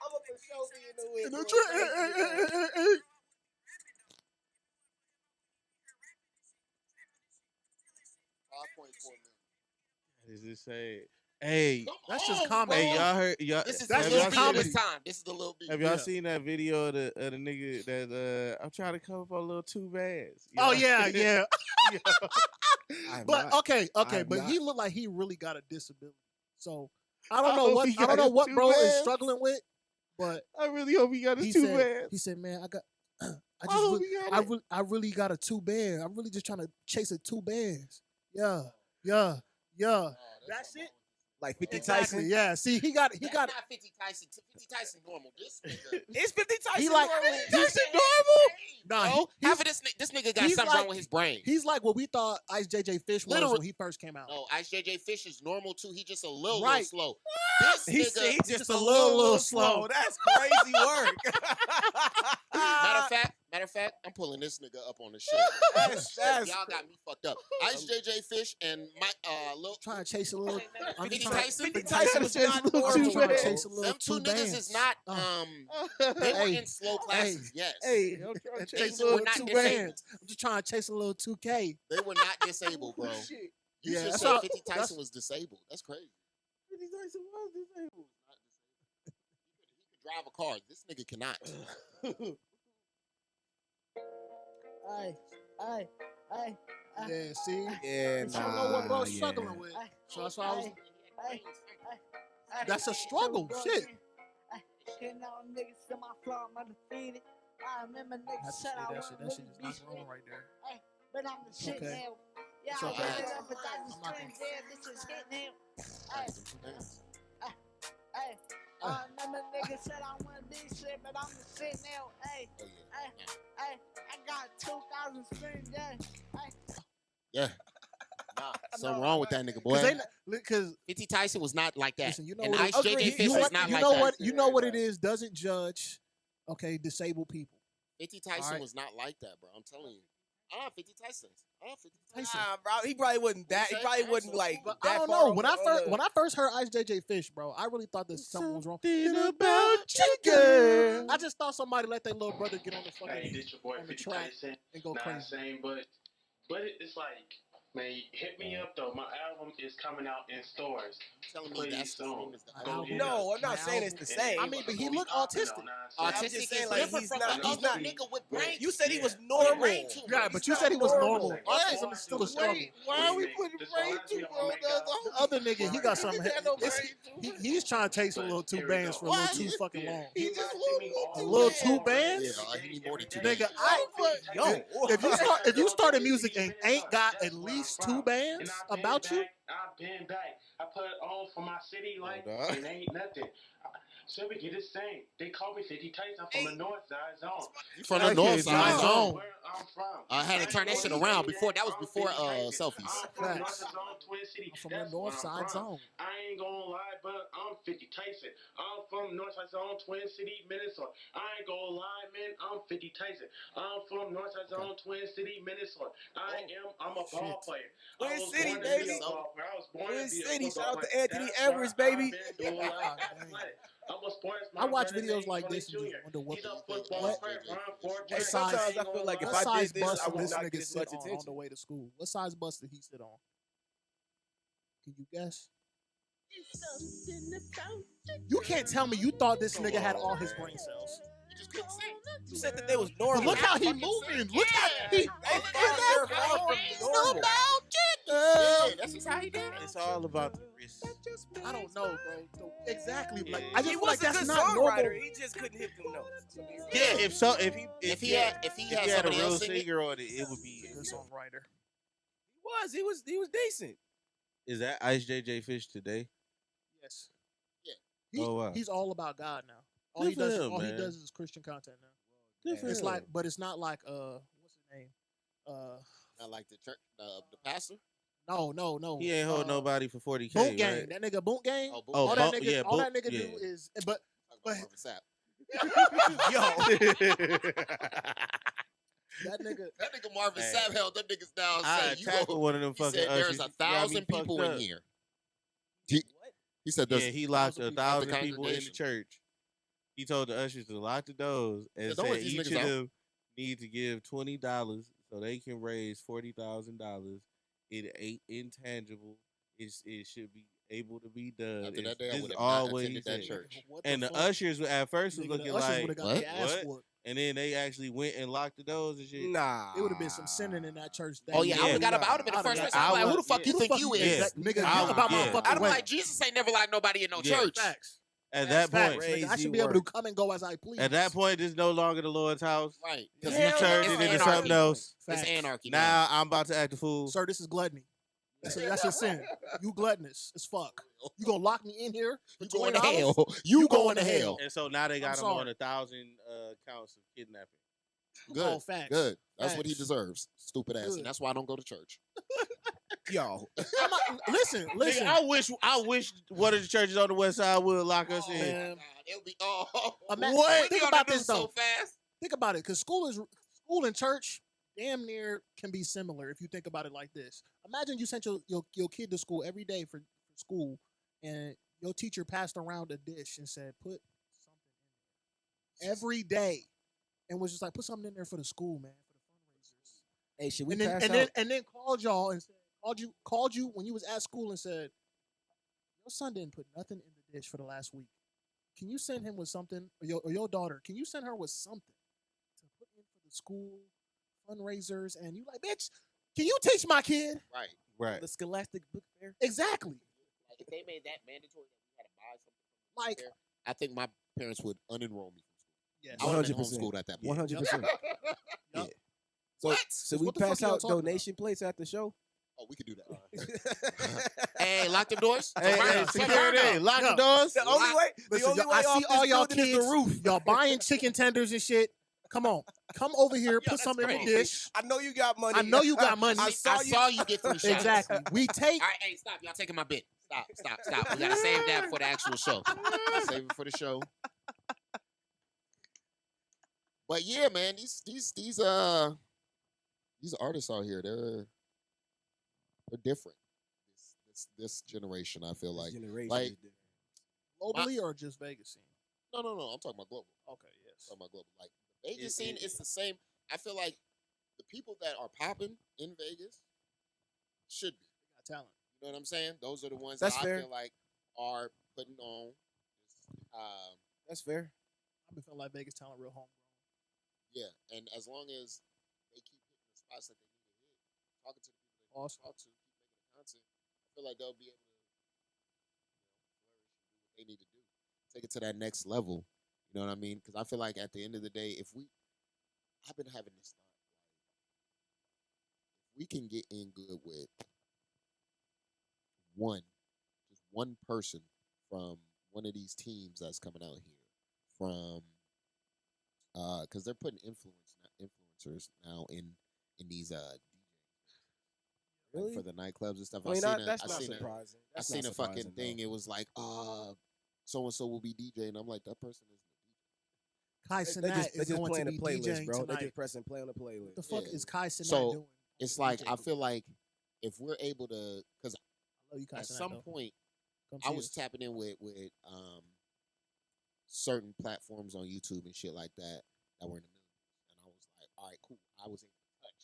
I'm gonna for sure be in the In wind. the 5.4 million. Does it say? Hey, That's just on, comedy. hey, bro. y'all heard? Y'all, This is That's the have Lil y'all just B seen of this comedy. time. This is the Lil B. Have y'all Yeah. seen that video of the nigga that I'm trying to come up on a little too bads? Oh yeah. I'm But not. okay, I'm but he not. looked like he really got a disability. So I don't know hope what he I don't got know his what two bro is bands. struggling with, but I really hope he got his he two said, bands. man, I I hope just he got it. I really got a 2 band. I'm really just trying to chase a 2 bands. Yeah. That shit. Like 50 Exactly. Tyson. Yeah. See, he got That's not 50 Tyson. 50 Tyson normal. This nigga. It's 50 Tyson. He like- normal. he's Nah, Bro, he- half of this nigga got he's something like- wrong with his brain. he's like what we thought Ice JJ Fish was Literally- when he first came out. No, Ice JJ Fish is normal too. He just a little Right. slow. This He nigga. said he's just a little little slow. slow. That's crazy work. Matter of fact, I'm pulling this nigga up on the show. That's Y'all got me fucked up. Ice JJ Fish and my Lil Trying to chase a little. I'm 50 just trying- Tyson. 50 Tyson was Just not little I'm normal. just trying to bad. chase a little Them two 2 niggas bands. is not. They were Hey, in slow classes. Yes. Hey, I'm trying to and They chase were a little not 2 disabled. bands. I'm just trying to chase a little 2K. They were not disabled, bro. Oh, shit. You Yeah, should that's say how- 50 that's- Tyson was disabled. That's crazy. 50 Tyson was disabled. Not disabled. He could drive a car. This nigga cannot. Yeah, see? Yeah, You don't know what bro's yeah. struggling with. So that's why I was. That's a struggle. Shit. Hitting on niggas to my floor, I'm undefeated. I remember I niggas have to said say I that shit. wasn't That shit really is be not shit. wrong right there. Hey, but I'm the shit Okay. now. Yeah, It's I okay. ran it up, but I I'm just not screamed, gonna. yeah, this is hit now. Hey, Right, them 2 bands. hey, I remember niggas said I wouldn't be shit, but I'm the shit now. Hey, Oh hey, hey, I got 2,000 streams, yeah. Hey. yeah. Nah, something No, wrong with that nigga, Cause boy. because 50 Tyson was not like that. listen, you know And what? Ice Agreed. JJ Fish You was want- not You like know that. what? You know what it is. Doesn't judge. Okay, disabled people. 50 Tyson Alright. was not like that, bro. I'm telling you. 50 Tyson. 50 Tyson. Nah, bro. He probably wasn't that. He probably wasn't like But that I don't far know. When I on first the- when I first heard Ice JJ Fish, bro, I really thought that something was wrong. about you, girl. I just thought somebody let their little brother get on the fucking Hey, this your boy on the 50 track Tyson. and go Nah, crazy. same, but it's like, man, hit me up though. My album is coming out in stores. Telling me Please that's the soon. same as the My other album. nigga. No, I'm My not saying it's album. the same. I mean, but he looked autistic. I'm Autistic just saying, is like, different he's from not- the he's other not- nigga with brain. You said he was Yeah. normal. Brain tumor. Yeah, but you not said he was normal. normal. Autism is still a struggle. Why are we putting brain tumor on The other nigga, he got something. He got no it's- brain tumor. He's trying to take some little two bands for a little too fucking long. He just A little two bands? Yeah, he need more than 2 Nigga, bands. Yo. if you start music and ain't got at least 2 bands about you, I've been back. I put it on for my city, like, dog. it ain't nothing. So we get the same. They call me 50 Tyson. I'm from the north side zone. You from the Okay, north side John. zone. Where I'm from. I had to turn that shit around before. That was before selfies. I'm from the north Facts. side zone, Twin City. I'm from That's the north where I'm side from. zone. I ain't gonna lie, but I'm 50 Tyson. I'm from Northside Zone, Twin City, Minnesota. I ain't gonna lie, man. I'm 50 Tyson. I'm from Northside Zone, Twin City, Minnesota. I'm a ball player. Twin I was City, born to baby. be a ball player. I was born Twin to be a City. football Shout out to player. Anthony That's Everest, why baby. I've been doing life God athletic. I'm a sports. I watch videos like this and just wonder what He's a the football what- player. Run for what it. size- Sometimes I feel like if what I size did this, bus I did would this not nigga get as sit much on the attention. way to school? What size bus did he sit on? Can you guess? You can't tell me you thought this nigga had all his brain cells. You just couldn't sing. You said that they was But normal. look how he moving. Look how he. They're far from normal. Yeah, that's just how he did it. It's all about the risk. I don't know, bro. So, exactly. Like Yeah. I just He feel was like a that's good not songwriter. normal. He just couldn't hit them notes. Yeah, if He had had a somebody real else sing it. singer on it, it would be. Good songwriter. He was decent. Is that Ice JJ Fish today? Yes. Yeah. He, Oh, wow. He's all about God now. All Good he for does, him, all he man. does is Christian content now. Good for It's him. like, but it's not like what's his name? Not like the church, the pastor. No. He ain't hold nobody for 40K. Boot Gang. Right? That nigga Boot Gang. Oh, Boot all Gang. that Boot- nigga, yeah, all that Boot- nigga yeah. do is, but Marvin Sapp. that nigga. That nigga Marvin Hey. Sapp held them niggas down. I Saying, tackled one of them he fucking said there's ushers. 1,000 people in here. He said there's Yeah, he locked 1,000 1,000 people. people in the church. He told the ushers to lock the doors and Yeah, don't said let these each niggas of out. them need to give $20 so they can raise $40,000. It ain't intangible. It should be able to be done. After that It's- day, I this would is have all not what he attended that said. church. What And the fuck? ushers at first was Nigga, looking the ushers like, would've got what? their ass what? whooped. And then they actually went and locked the doors and shit. Nah. It would have been some sinning in that church. That Oh yeah, I would have got year. up. I would have been the I'd have first got- person. I'm I like, who the would- fuck you Who the think fuck you is is? that nigga? I- Get about my yeah. fucking I'd be way. like, Jesus ain't never like nobody in no Yeah. church. Facts. At that Facts, point, nigga. I Crazy should be able to work. come and go as I please. at that point, this is no longer the Lord's house. Right. He Hell turned no. it into It's something anarchy. else. It's Facts. anarchy Now I'm about to act a fool. Sir, this is gluttony. That's a sin. You gluttonous as fuck. You gonna lock me in here? For You going to $20? hell. You going to hell. And so now they got him sorry. on 1,000 counts of kidnapping. Good. Oh, facts. Good. That's what he Facts. deserves. Stupid ass. Good. And that's why I don't go to church. Yo. Listen. Nigga, I wish one of the churches on the west side would lock us in. man. It'll be What? Think about this so though. fast. Think about it, because school and church damn near can be similar if you think about it like this. Imagine you sent your kid to school every day for school, and your teacher passed around a dish and said, "Put something in there every day," and was just like, "Put something in there for the school, man, for the fundraisers." Hey, should we And then pass and out? then and then called y'all and said, called you when you was at school and said, "Your son didn't put nothing in the dish for the last week. Can you send him with something, or your daughter? Can you send her with something to put in for the school fundraisers?" And you like, bitch, can you teach my kid? Right. Right. The Scholastic Book Fair. Exactly. Like if they made that mandatory that we had to buy something, Like, I think my parents would unenroll me from school. Yes. I would have been 100%. homeschooled at that point. 100%. Yeah. So, What? so we What the fuck pass y'all out talking about? donation plates at the show. Oh, we could do that. Hey, lock them doors. Hey, Turn security, around. lock the No. doors. The only way, Listen, I see all y'all kids. Y'all buying chicken tenders and shit. Come on, come over here. Put some in the crazy. dish. I know you got money. I know you got money. I saw you get 3 shots. Exactly. We take. All right, hey, stop. Y'all taking my bit. Stop. We gotta save that for the actual show. Save it for the show. But yeah, man, these artists out here, they're different. This generation, I feel like. Like, Globally or just Vegas scene? No. I'm talking about global. Okay, yes. I'm talking about global. Like the Vegas scene is the same. I feel like the people that are popping in Vegas should be. Got talent. You know what I'm saying? Those are the ones That's that fair. I feel like are putting on. That's fair. I've been feeling like Vegas talent real homegrown. Yeah, and as long as they keep hitting the spots that they need to hit, talking to the people they want to talk to, keep making the content, I feel like they'll be able to flourish and do what they need to do. Take it to that next level. You know what I mean? Because I feel like at the end of the day, I've been having this thought, if we can get in good with just one person from one of these teams that's coming out here, from because they're putting influencers now in these DJs. Really? For the nightclubs and stuff. I mean, that's not I seen surprising. I seen a fucking thing. It was like, so and so will be DJ, and I'm like, that person isn't Kai They Cenat just is going playing to the be playlist, DJing bro. They tonight. just pressing play on the playlist. What the fuck Yeah. is Kai Cenat So, doing? It's like I feel like if we're able to, because I love you, Kai at Cenat, some though. point Come I see was us. tapping in with certain platforms on YouTube and shit like that were in the millions, and I was like, all right, cool. I was able to touch.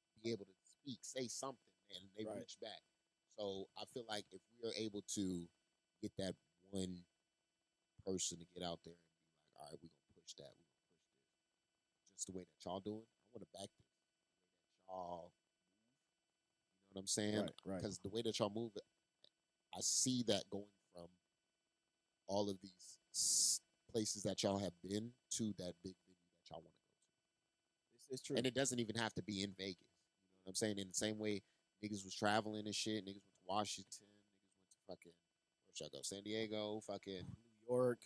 I was able to speak, say something, and they Right. reached back. So I feel like if we are able to get that one person to get out there and be like, all right, we're gonna push that, we're gonna push this, just the way that y'all doing, I want to back this. The way that y'all move, you know what I'm saying? Right. Because the way that y'all move, I see that going from all of these places that y'all have been to that big venue that y'all want to go to. It's true. And it doesn't even have to be in Vegas. You know what I'm saying? In the same way niggas was traveling and shit, niggas went to Washington, niggas went to fucking, where should I go? San Diego, fucking New York,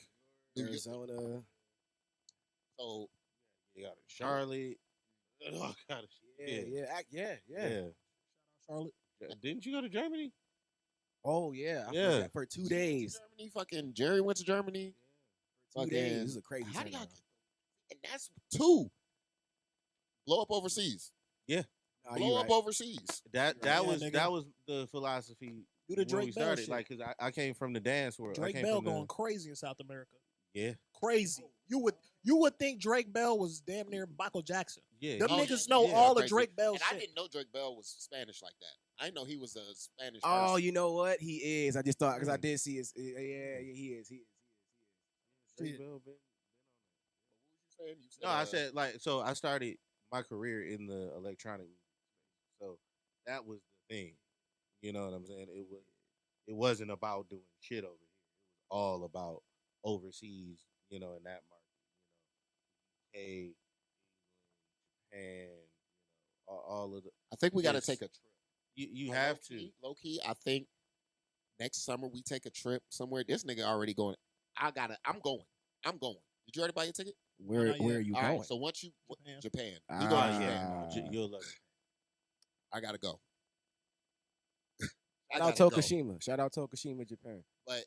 New York. Arizona. So You got Charlotte. All kind of shit. Yeah. Charlotte. Didn't you go to Germany? Oh yeah. I Yeah. forgot. For 2 days. Germany, fucking Jerry went to Germany. For 2 Fucking- days. This is a crazy How do y'all turnaround. get? And that's 2. Blow up overseas. Nah, you Blow up right. overseas. That Yeah, was nigga. that was the philosophy Do the when Drake we Bell started. shit. Like, cause I came from the dance world. I Drake came Bell from the- going crazy in South America. Yeah, Crazy. You would think Drake Bell was damn near Michael Jackson. yeah. Them Oh, niggas yeah, know yeah, all the crazy. Drake Bell And I shit. didn't know Drake Bell was Spanish like that. I didn't know he was a Spanish. Oh, person. you know what? He is. I just thought because I Mm. did see his. Yeah, he is. Drake Shit. Bell been on What was you saying? You said, that. No, I said like so. I started my career in the electronic music space, so that was the thing. You know what I'm saying? It wasn't about doing shit over here. It was all about overseas. You know, in that market. You know, UK, England, Japan. You know, all of the. I think we got to Yes. take a trip. You have to. Low key, I think next summer we take a trip somewhere. This nigga already going. I'm going. Did you already buy your ticket? Where Not Where yet. are you All going? right. So once you Japan. Japan, you Ah, going to Oh, Japan? yeah, no, you'll love it. I gotta go. Shout out Tokushima. Shout out Tokushima, Japan. But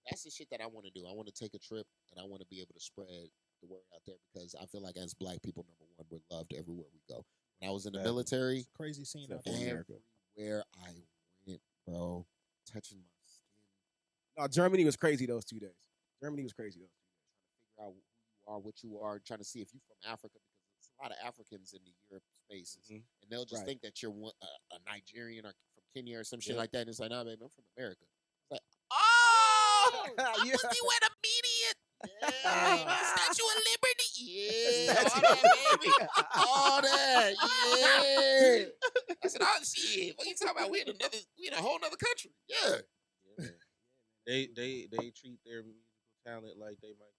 that's the shit that I want to do. I want to take a trip and I want to be able to spread the word out there because I feel like as black people, number one, we're loved everywhere we go. When I was in the Exactly. military, It's a crazy scene out Except for there. America. everywhere I went, bro, touching my skin, No, Germany was crazy those 2 days. Germany was crazy those 2 days. trying to figure out who you are, what you are, trying to see if you're from Africa because there's a lot of Africans in the Europe spaces, Mhm. and they'll just Right. think that you're a Nigerian or from Kenya or some shit Yeah. like that. And it's like, nah, baby, I'm from America. It's like, oh, I Yeah. put you at immediate. Yeah, Statue of Liberty. Yeah, Statue all that, baby. All that. Yeah. I said, oh shit. What you talking about? We in a whole nother country. Yeah. Yeah. They treat their music talent like they Michael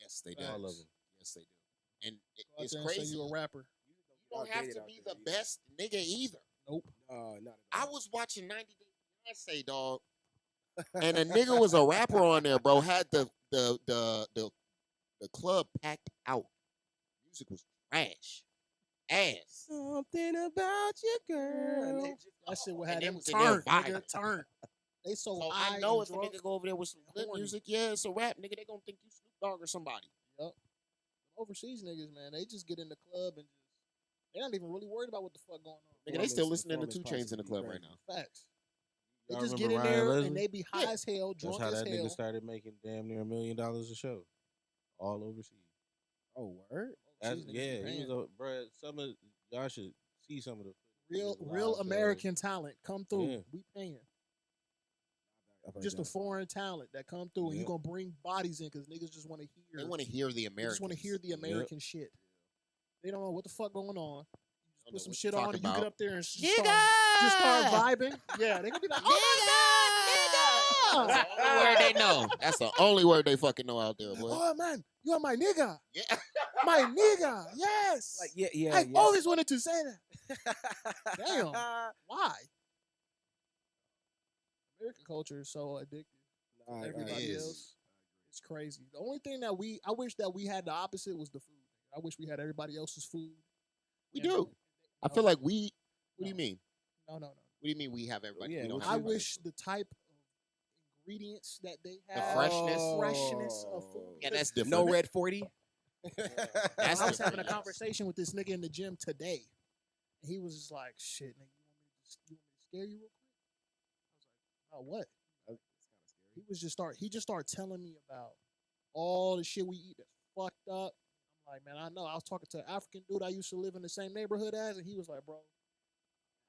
Yes, they do. Jackson. All of them. Yes, they do. And Go out it's there and say crazy. you a rapper. You don't have to be the best nigga either. Nope. Not I was watching 90 Day Fiancé, dog, and a nigga was a rapper on there, bro. Had the club packed out. Music was trash, ass. Something about you, girl. That shit would And have they them was in there turned, nigga. vibing. Turned. They so So high I know and if a drunk. nigga go over there with some good horny. music, yeah, it's a rap, nigga. They gonna think you Snoop Dogg or somebody. Yep. Overseas niggas, man, they just get in the club and just they're not even really worried about what the fuck going on. Nigga, they still listening to 2 Chainz in the club right now. Facts. They Y'all just remember get in Ryan there Leslie? and they be high as hell, That's drunk how as that hell. nigga started making damn near $1 million a show, all overseas. Oh, word? That's, Overseas niggas yeah, be he was paying. a bruh. Some of y'all should see some of the real live shows. American talent come through. Yeah. We paying. I've heard Just a that. foreign talent that come through, and you Yep. gonna bring bodies in because niggas just want to hear. They want to hear the They Americans. just want to hear the American shit. They don't know what the fuck going on. Don't Put know some what shit to on, talk and you get about. up there and just Nigga! start vibing. Yeah, they gonna be like, "Oh my god, nigga!" That's the only word they know. That's the only word they fucking know out there, boy. Oh man, you are my nigga, Yeah. my nigga. Yes. Like, yeah. I always wanted to say that. Damn. Why? American culture is so addictive. Nah, Everybody is. else, it's crazy. The only thing that I wish that we had the opposite was the food. I wish we had everybody else's food. We And- do. I no, feel like we. What do you No. mean? No. What do you mean we have everybody? Yeah, we don't what have I you- everybody. wish the type of ingredients that they have, freshness? of food. Yeah, that's different. No red 40. That's I was having a different. conversation with this nigga in the gym today, and he was just like, "Shit, nigga, you want me to scare you real quick?" I was like, "About what?" He just started telling me about all the shit we eat that's fucked up. I'm like, man, I know. I was talking to an African dude I used to live in the same neighborhood as, and he was like, bro,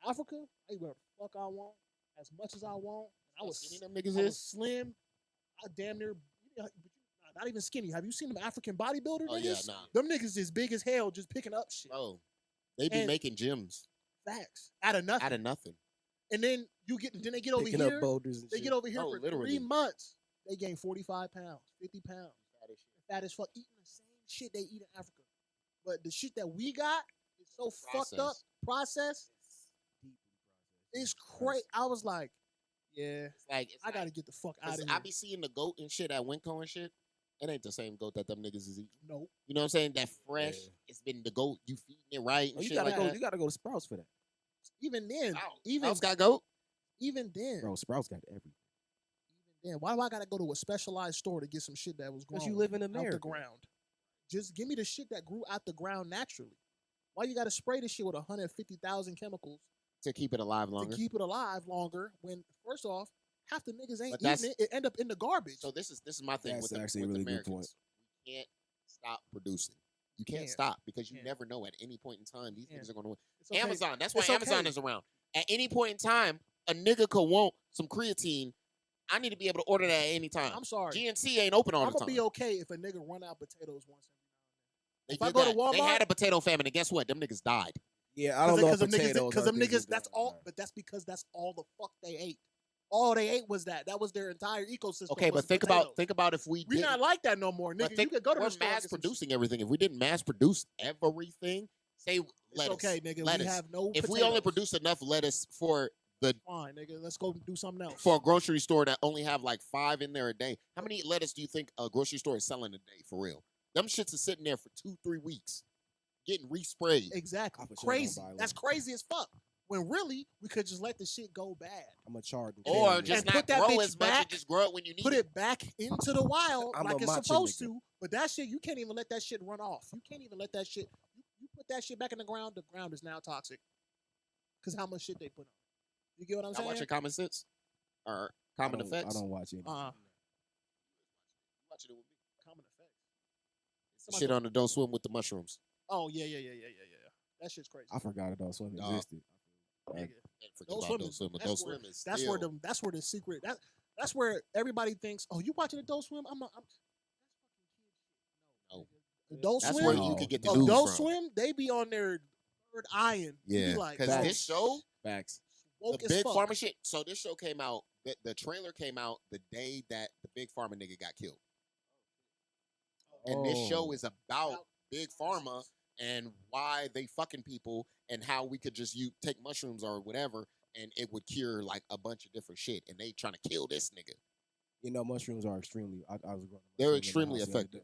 Africa, I eat whatever the fuck I want, as much as I want. And I was Skinny them niggas I was is. slim. I damn near, not even skinny. Have you seen them African bodybuilder Oh niggas? yeah, nah, Them niggas is big as hell, just picking up shit. bro. They be And- making gyms Facts. Out of nothing. out of nothing. And then then they get over Picking here. up boulders and They shit. get over here No, for literally. 3 months. They gain 45 pounds, 50 pounds. Fat as fuck, eating the same shit they eat in Africa. But the shit that we got is so fucked up, processed. It's crazy. I was like, yeah, It's I gotta get the fuck out of 'cause here. I be seeing the goat and shit at Winco and shit. It ain't the same goat that them niggas is eating. Nope. You know what I'm saying? That fresh. Yeah. It's been the goat. You feeding it right and Oh, you shit gotta like go. that. You gotta go to Sprouts for that, Even then, Sprouts. even Sprouts got goat. even then, bro. Sprouts got everything. even then, why do I gotta go to a specialized store to get some shit that was grown Because you live in out the America. ground? Just give me the shit that grew out the ground naturally. Why you gotta spray this shit with 150,000 chemicals To keep it alive longer. to keep it alive longer? When first off, half the niggas ain't But that's- eating it. It end up in the garbage. So this is my thing That's with the, actually a with really the good point. Americans. We can't stop producing. You can't Can't. stop because you Can't. never know at any point in time these Can't. niggas are going to win. It's okay. Amazon. That's why It's Amazon okay. is around. At any point in time, a nigga could want some creatine. I need to be able to order that at any time. I'm sorry. GNC ain't open all I'm the gonna time. be okay if a nigga run out potatoes once every now They if I did go to that. They Walmart- had a potato famine, and guess what? Them niggas died. Yeah, I don't know. Because if them niggas, potatoes because are them big niggas, as that's that, all. man. But that's because that's all the fuck they ate. All they ate was that. That was their entire ecosystem. Okay, was but think potatoes. about if we We didn't. not like that no more, But nigga. think, You could go to we're the store and mass get some shit. producing everything. If we didn't mass produce everything, say It's lettuce. okay, nigga. lettuce. We have no. If we potatoes. only produce enough lettuce for fine, nigga. Let's go do something else. a grocery store that only have like 5 in there a day, how many lettuce do you think a grocery store is selling a day for real? Them shits is sitting there for 2-3 weeks, getting resprayed. Exactly. I for sure don't Crazy. buy That's one. crazy as fuck. When really we could just let the shit go bad. I'm a charred. Or just And not put that grow bitch as much back, and just grow it when you need Put it. it back into the wild I'm like a it's macho supposed nigga. to. But that shit, you can't even let that shit run off. You can't even let that shit. You put that shit back in the ground is now toxic. Because how much shit they put on. You get what I'm Y'all saying? watching Common Sense or Common Effects? I don't watch it. Watching it with me. Common effects. Shit on the Don't Swim with the mushrooms. Oh yeah. That shit's crazy. I forgot Adult Swim Dog. existed. Nigga. Man, forget Adult about Swim Don't is- Swim. that's Adult where- Swim is That's still, where the secret. That's where everybody thinks. Oh, you watching Adult Swim? I'm No. Adult That's Swim. where you could get the news Adult from. Swim. They be on their third eyeing. You Yeah, be like, because bro, this show, Facts. woke the as Big fuck. Pharma shit. So this show came out. The trailer came out the day that the Big Pharma nigga got killed. And this show Oh. is about big pharma and why they fucking people and how we could just take mushrooms or whatever and it would cure like a bunch of different shit. And they trying to kill this nigga. You know, mushrooms are extremely. I was growing. They're extremely effective.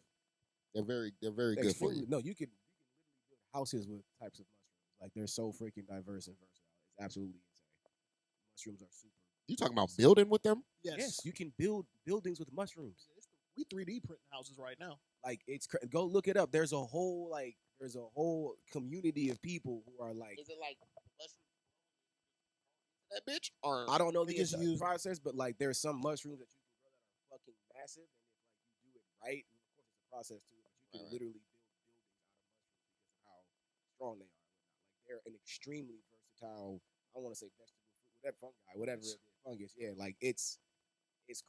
They're very good for you. No, you can literally build houses with types of mushrooms. Like they're so freaking diverse and versatile. It's absolutely insane. Mushrooms are super. You talking about building with them? Yes, you can build buildings with mushrooms. We 3D printing houses right now. Like go look it up. There's a whole community of people who are like. Is it like mushrooms? That bitch? Or I don't know the just exact use- process, but like there's some mushrooms that you can grow that are fucking massive, and if like you do it right, and of course it's a process too, but you can Right. literally build buildings out of mushrooms because of how strong they are. Like they're an extremely versatile. I want to say vegetable, fruit, whatever fungi, whatever it is, fungus. Yeah, like it's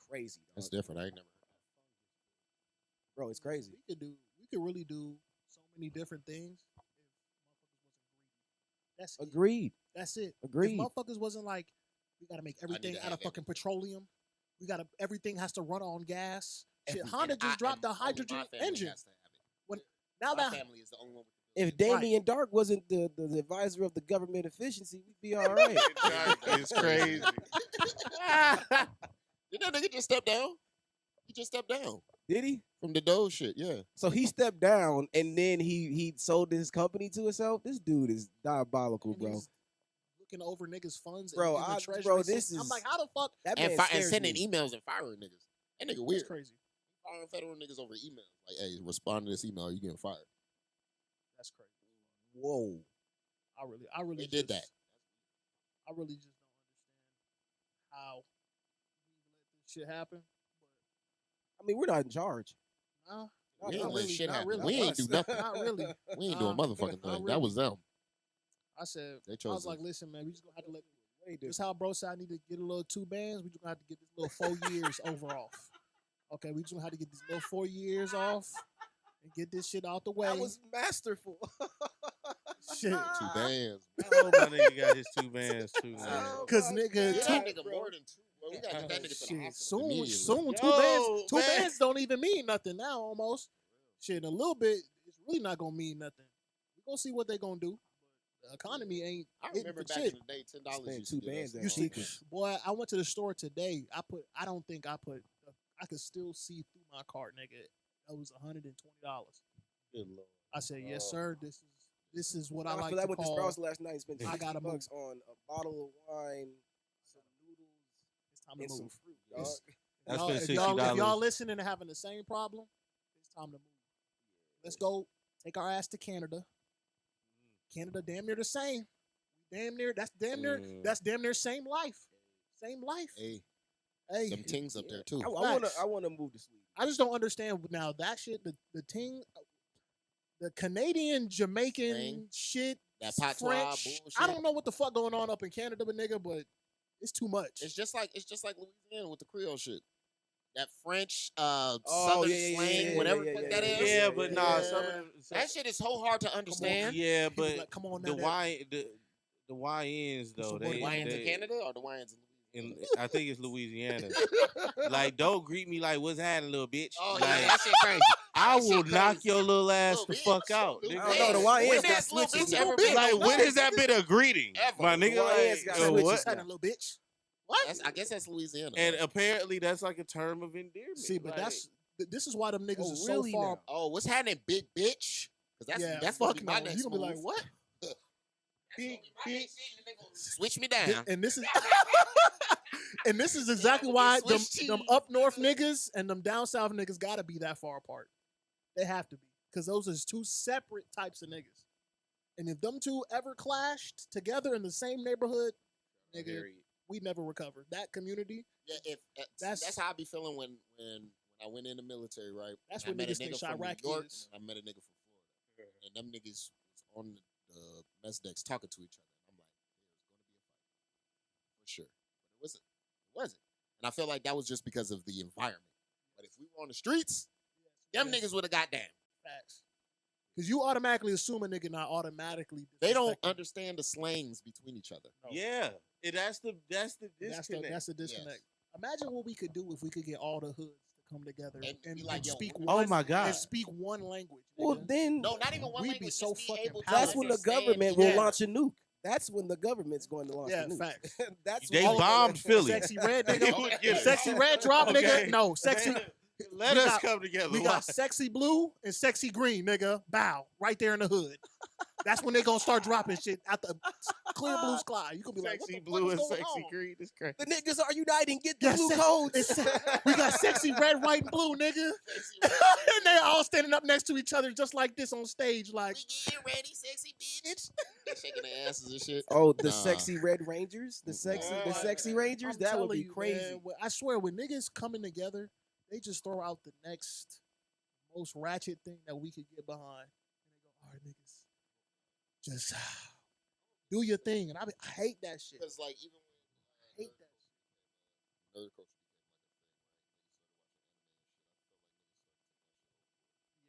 crazy. Dog. That's different. I ain't never heard that. Bro. It's crazy. We could really do so many different things if motherfuckers wasn't greedy. That's it. Agreed. That's it. Agreed. If motherfuckers wasn't like, we gotta make everything to out have of fucking petroleum. Everything has to run on gas. Shit, And Honda just dropped the only my hydrogen family engine. has to have it. Now My that family is the only one with the If Damien Dark wasn't the advisor of the government efficiency, we'd be all right. It's crazy. Did that nigga just step down? He just stepped down Did he? from the Doge shit. Yeah. So he stepped down and then he sold his company to himself. This dude is diabolical, and bro. he's looking over niggas' funds. Bro, in the I- treasury bro, system. this I'm is- like, how the fuck? That And, man and scares sending me. emails and firing niggas. That nigga That's weird. crazy. Firing federal niggas over emails. Like, hey, respond to this email, you getting fired. That's crazy. Whoa. I really They just, did that. I really just don't understand how we let this shit happen. I mean, we're not in charge. But nah, We ain't not let really, shit not happen. really. We ain't do nothing. Not really. We ain't doing Nah, motherfucking not thing. really. That was them. I said, They I chose was like, us. listen, man, we just gonna have to let. Way This different. how bro said I need to get a little 2 bands. We just gonna have to get this little 4 years over off. Okay, we just gonna have to get these little 4 years off and get this shit out the way. That was masterful. shit. 2 bands. I hope my nigga got his 2 bands too, man. Cause my nigga, Get God, that two- nigga more than 2. Bro, we gotta get that nigga to the shit, hospital soon, immediately. soon, Yo, two man. bands don't even mean nothing now. Almost, shit, in a little bit, it's really not gonna mean nothing. We gonna see what they gonna do. The economy ain't. I hitting remember for back shit. in the day, $10 Spent used 2 to get bands us. at You see, Cheekers. boy, I went to the store today. I don't think I put. I could still see through my cart, nigga. That was $120. Good lord. I said, yes, sir. This is what I I like feel that to went to call. Sprouts last night and spent I 60 gotta move. bucks on a bottle of wine, some noodles, It's time to and some move. fruit, It's- dog. I Y'all- spent if y'all $60. listening and having the same problem, it's time to move. Let's go take our ass to Canada. Canada damn near the same. Damn near. That's damn near. Mm. That's damn near same life. Same life. Hey, Hey, them tings up there too. I wanna move to Sweden. I just don't understand now that shit. The ting, the Canadian Jamaican Thing. shit. That patois French. bullshit. I don't know what the fuck going on up in Canada, but nigga, but it's too much. It's just like Louisiana with the Creole shit. That French Southern slang, whatever the fuck that is. Yeah, but nah, Yeah. some of them. That shit is so hard to understand. Yeah, People be but like, come on the now, the YNs though, some they, The Lions they in Canada or the Lions in in, I think it's Louisiana. Like, don't greet me like, "What's happening, little bitch?" Oh, Like, yeah, that shit crazy. I That will shit knock crazy. your little ass Little the bitch. fuck out. Little nigga. I don't know, the bitch. YNs When got has little switches. bitch ever been Like, no when no. has that been a greeting, Ever. my nigga? YNs Like, got what? switches. Had a little bitch. What? I guess that's Louisiana. And apparently, that's like a term of endearment. See, but Like, this is why them niggas Oh, are really so far. now? Oh, what's happening, big bitch? Because that's fuck gonna be my no. next You gonna be like move. what? Big bitch. Switch me down. And this is and this is exactly why them, Swiss them cheese. up north niggas and them down south niggas gotta be that far apart. They have to be. Because those are two separate types of niggas. And if them two ever clashed together in the same neighborhood, nigga, we never recover. That community, Yeah, if That's- that's how I be feeling when I went in the military, right? That's And I what met a niggas think nigga from Chirac New York, is. and I met a nigga from Florida, and them niggas was on the mess decks talking to each other. I'm like, there's gonna be a fight for sure, but it wasn't. It wasn't, and I feel like that was just because of the environment. But if we were on the streets, them niggas would have got down. Facts. Because you automatically assume a nigga not automatically. They don't disrespecting. understand the slangs between each other. No. yeah, that's the That's disconnect. the disconnect. Imagine what we could do if we could get all the hoods to come together And and, be like, yo, speak what- Oh one my God. and speak one language. Well, nigga. then No, not even one We'd be language. so just be fucking able to powerful. that's when the understand government each will other. launch a nuke. That's when the government's going to launch Yeah, the nuke. facts. That's They when all of bombed it- Philly. Sexy red You nigga. would get it. Sexy red drop Okay. nigga. No, sexy. Let We us got- come together. We Why? got sexy blue and sexy green, nigga. Bow right there in the hood. That's when they gonna start dropping shit out the clear blue sky. You gonna be like, what Sexy the blue fuck and is going sexy on? green. This crazy. The niggas are uniting. Get the Yeah, blue se- codes. We got sexy red, white, and blue, nigga. And they all standing up next to each other just like this on stage, like We getting ready, sexy bitch. They shaking their asses and shit. Oh, the Nah. sexy Red Rangers, the sexy Rangers. I'm That would telling be you, crazy. man, I swear, when niggas coming together, they just throw out the next most ratchet thing that we could get behind. And they go, all right, niggas, just do your thing. And I hate that shit. Because like even I hate that shit. another culture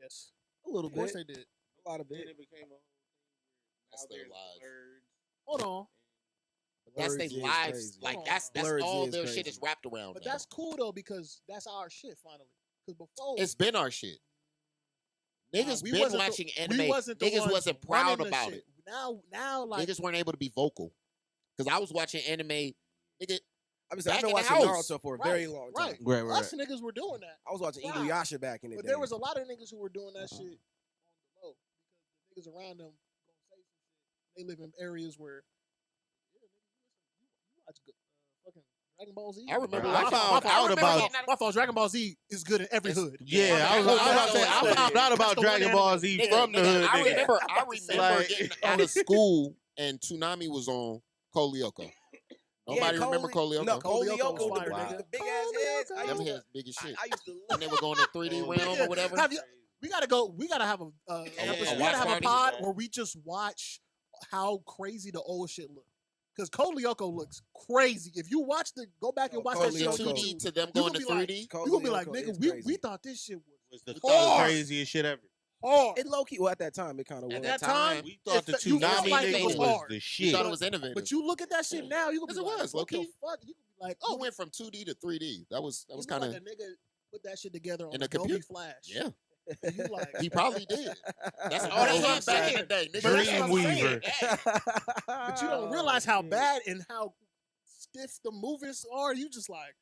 Yes. A little Of course bit, they did. a lot of Then it. it became a whole thing. That's Now their there's lives. blurs. Hold on. that's Blurs their is lives. crazy. Like Hold that's on. Blurs all is their crazy. shit is wrapped around. But now. that's cool though, because that's our shit finally. Because before It's been our shit. Niggas we been wasn't the- watching we anime. wasn't the Niggas ones wasn't running proud the about shit. it. Now, like Niggas weren't able to be vocal. Because I was watching anime. Nigga, I mean, back I've been in the watching house. Naruto for a Right, very long time. right. Right, us niggas were doing that. I was watching Wow. Inuyasha back in the But day. there was a lot of niggas who were doing that shit on the low because the niggas around them gonna say some shit. They live in areas where you watch good, fucking Dragon Ball Z. I remember I watching- found I out remember about- getting out of- my fault. Dragon Ball Z is good in every hood. Yeah, I was That's about to say, the I one found out That's about the one Dragon Ball Z Nigga, from the nigga, hood. I nigga. remember, I'm I about to say, remember like- getting out of school and Toonami was on Kolyoko. Nobody remember Kolyoko? No, Kolyoko Kolyoko was with fire, the, nigga. the big ass heads. I Them used, heads big as to, shit. I used to And they were going to 3D Oh, realm yeah. or whatever. Have you? We gotta go. We gotta have a episode. We watch gotta have a party? pod where we just watch how crazy the old shit look. Because Kolyoko looks crazy. If you go back and watch that shit on Kolyoko. 2D YouTube, to them you going gonna to be like- 3D. you gonna be like, Kolyoko nigga, is we crazy. thought this shit Was the hard. craziest shit ever. hard. It low key. Well, at that time, it kind of At was. that that time, time, We thought the you felt Toonami like it nigga was was hard. the we shit. thought it was innovative. But you look at that shit now, you gonna be Yes, it like, was, what the low-key. fuck? You gonna be like, you oh, went from 2D to 3D. That was you look kind of like a nigga put that shit together on in a Adobe computer. Flash. Yeah, And you like, he probably did. That's all That's they what I'm had back in saying. the day. Nigga, But that's that's what I'm what I'm saying. saying. Hey, but you don't realize how bad and how stiff the movies are. You just like,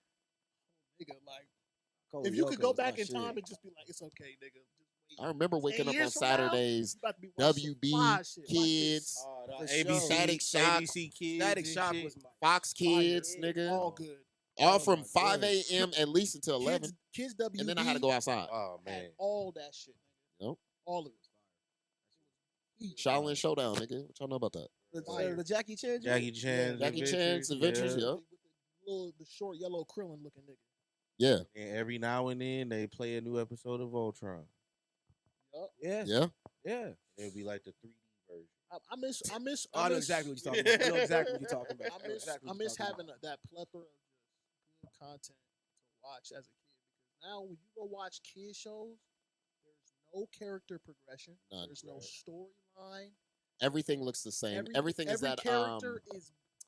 nigga, like, if you could go back in time and just be like, it's okay, nigga. Just wait. I remember waking 10 up on years from now, Saturdays, you about to be watching some WB, fly shit. Watch this. Kids, For ABC, sure. Static Shock. ABC Kids. Static and Shock shit. was my Fox Kids, Fire. nigga. All good. All Oh from my 5 goodness. a.m. at least until 11. Kids WB. And then I had to go outside. Oh had man. all that shit. Nigga. Yep. All of it. Shaolin Showdown, nigga. What y'all know about that? the Jackie Chan. joint? Jackie Chan's Jackie Adventures, Chan's Adventures, yeah. yeah. The short yellow Krillin looking nigga. Yeah. And every now and then they play a new episode of Voltron. Yup. Yeah, Yeah. yeah. It'll be like the 3D version. I miss. Oh, I know exactly what you're talking about. I know exactly what you're talking about. I miss, exactly I what you're miss talking having that plethora of just good content to watch as a kid. Because now when you go watch kid shows, there's no character progression. None. There's no storyline. Everything looks the same. Everything is every that character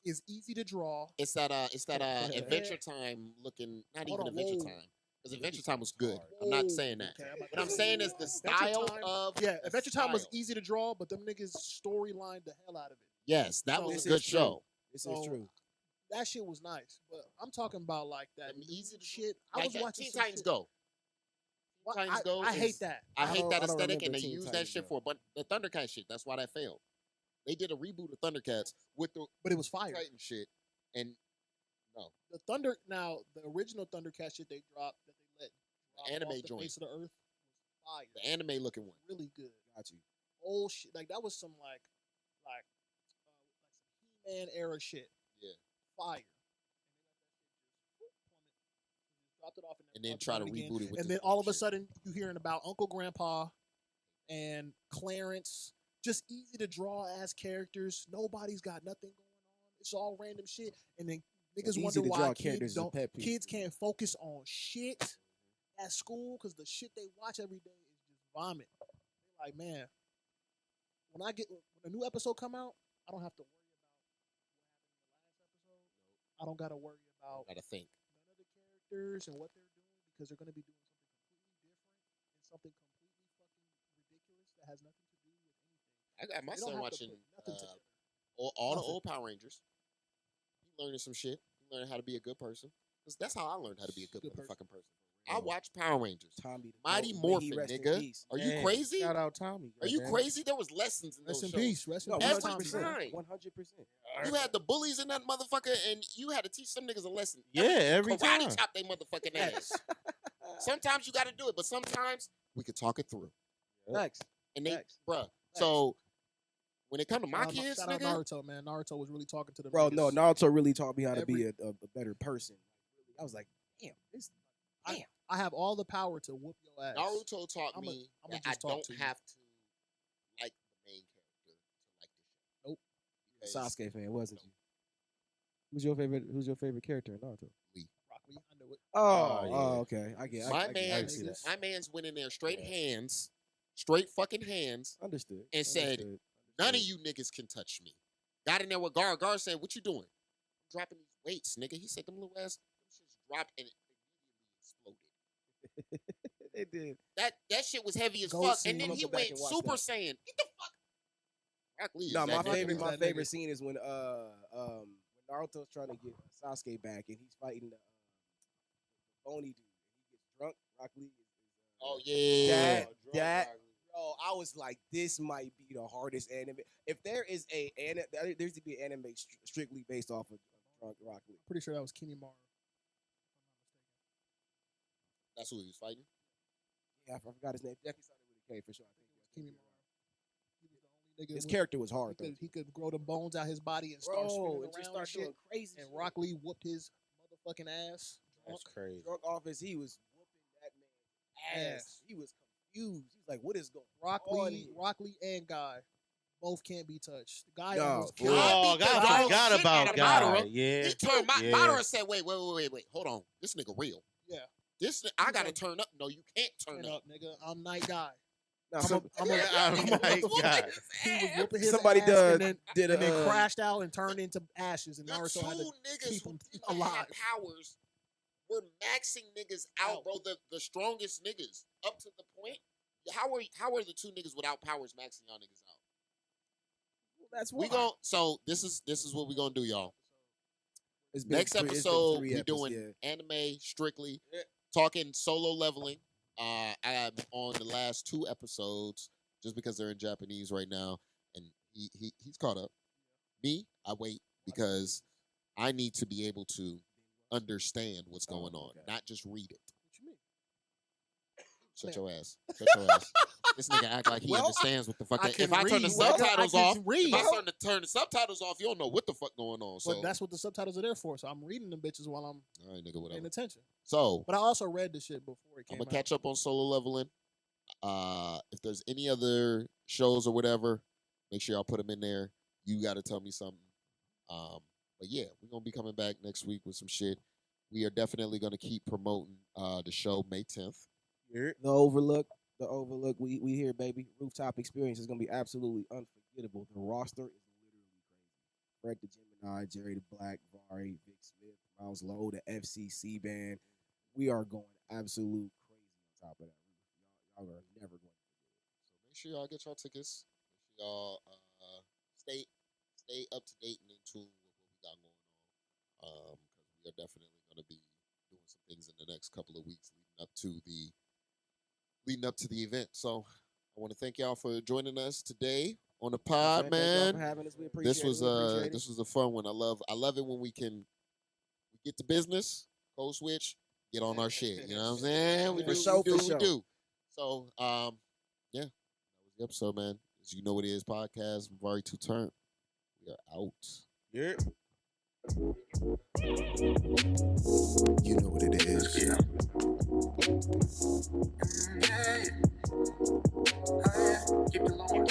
is easy to draw. it's that Adventure Time looking, not Hold even on, Adventure whoa. Time. Because Adventure Time was good. I'm not saying that. Okay, What I'm saying is the Adventure style Time- of Yeah, Adventure Time was style. easy to draw, but them niggas storylined the hell out of it. Yes, that So was this a good is true. show. This So, is true. That shit was nice, but I'm talking about like that Them easy to- shit. I Like was that watching Teen some Titans shit. Go. Wha- Teen Titans Go I hate is- that. I hate that don't aesthetic, and remember they Teen use that Titans shit Go. for but the Thundercat shit. That's why that failed. They did a reboot of Thundercats with the But it was fire. Titan shit, and The original Thundercat shit they dropped that they let drop anime off the joint. face of the earth was fire. the anime looking one. Really good. Got you. Old shit. Like that was some like some He-Man era shit. Yeah. Fire. Dropped it off And then never try to brought it again. reboot it with And this then all new of a shit. sudden you hearing about Uncle Grandpa and Clarence. Just easy to draw as characters. Nobody's got nothing going on. It's all random shit. And then niggas Easy wonder to why draw kids characters is a don't pet peeve. kids can't focus on shit at school because the shit they watch every day is just vomit. They're like, man, when a new episode come out, I don't have to worry about what happened in the last episode. I don't gotta worry about Gotta think. none of the characters and what they're doing because they're gonna be doing something completely fucking ridiculous that has nothing to do with anything. I got my They don't son have to watching put nothing together. all the Nothing. old Power Rangers. He learning some shit. He learning how to be a good person. Because that's how I learned how to be a good Good motherfucking person. I watch Power Rangers. Tommy, Mighty may he Morphin, rest in nigga. peace. Are you Man, crazy? Shout out Tommy. Are you goddamn. crazy? There was lessons in Rest those in shows. peace. Rest in No, peace, Every Tommy. time. 100%. You had the bullies in that motherfucker, and you had to teach some niggas a lesson. Yeah, every Karate time. chop they motherfucking ass. Sometimes you got to do it, but sometimes we could talk it through. Facts. And they, Facts. bruh. So when it come to my kids, Shout out nigga, Naruto, man. Naruto was really talking to them. Bro, no, niggas. Naruto really taught me how to be a better person. I was like, damn, this. Damn. I have all the power to whoop your ass. Naruto taught I'ma me just that I talk don't to you. have to like the main character to like the show. Nope. Because Sasuke fan, wasn't you? Who's your favorite character in Naruto? Rock Lee, I knew it. Oh, okay. I get. My I man's, see that. my man's went in there straight Yeah. hands, straight fucking hands, Understood. and said, Understood. none of you niggas can touch me. Got in there with Gar. Gar said, what you doing? I'm dropping these weights, nigga. He said, them little ass, them shits dropped and it immediately exploded. They did. That shit was heavy as Go fuck. see. And then I'ma he go back went and watch Super that. Saiyan. Get the fuck. Rock Lee is No, that my nigga. Who's that favorite nigga? scene is when Naruto's trying to get Sasuke back and he's fighting the bony dude. And he gets drunk. Rock Lee is Oh, yeah. that bro, I was like, this might be the hardest anime. If there is there's to be an anime strictly based off of drunk Rock Lee. I'm pretty sure that was Kimimaro. That's who he was fighting. Yeah, I forgot his name. Definitely started with a K for sure. I think Kimimaro. He was the only nigga. his with- character was hard though. He could grow the bones out his body and start Bro, spinning and around just and start shit. doing crazy And shit. Rock Lee whooped his motherfucking ass. That's crazy. Drunk office, he was whooping that man's ass. He was confused. He was like, what is going Rock on Lee, here? Rock Lee and Guy both can't be touched. The Guy No, almost for killed real. him. Oh, beat the God, dog I forgot shit about out of Guy. Madara. Yeah. He turned Yeah. Madara said, wait. Hold on. This nigga real. Yeah. I got to turn up. No, you can't turn Turn up. up, nigga. I'm Night Guy. Now, I'm some- a Oh, my God. He was whooping his Somebody ass did and then crashed out and turned into ashes. And The Naruto had two to niggas keep who him didn't alive. have powers were maxing niggas out, bro. The strongest niggas up to the point. How are the two niggas without powers maxing y'all niggas out? that's We why. gon' so this is what we gonna do, y'all. It's been Next it's been episode, 3 we episodes, doing anime strictly, talking solo leveling. I'm on the last 2 episodes just because they're in Japanese right now, and he's caught up. Me, I wait because I need to be able to understand what's going on, okay. not just read it. What you mean? Shut your ass. Shut your ass. This nigga act like he Well, understands what the fuck. I can If I turn the read, nigga. subtitles I off, can read. if I turn the subtitles off, you don't know what the fuck going on. So But that's what the subtitles are there for. So I'm reading them bitches while I'm all right, nigga, paying whatever. attention. So But I also read the shit before it I'm came gonna out. catch up on solo leveling. If there's any other shows or whatever, make sure y'all put them in there. You got to tell me something. But yeah, we're gonna be coming back next week with some shit. We are definitely gonna keep promoting the show May 10th. The Overlook. We here, baby. Rooftop experience is gonna be absolutely unforgettable. The roster is literally crazy. Fred the Gemini, Jerry the Black, Vari, VicSmith, Miles Lowe, the FCC band. We are going absolute crazy on top of that. Y'all are never going to forget it. So make sure y'all get y'all tickets. Make sure y'all stay up to date and in tune with what we got going on. Because we are definitely going to be doing some things in the next couple of weeks leading up to the event. So I want to thank y'all for joining us today on the pod, Thank y'all for man. having us. We appreciate This was it. We appreciate it. this was a fun one. I love it when we get to business, code switch, get on our shit. You know what I'm saying? We For do, sure, we do, for we sure. do. So yeah, that was the episode, man. As you know what it is, podcast, Javari 2 Turn. We are out. Yeah. You know what it is. Yeah. Oh, yeah. Keep it low.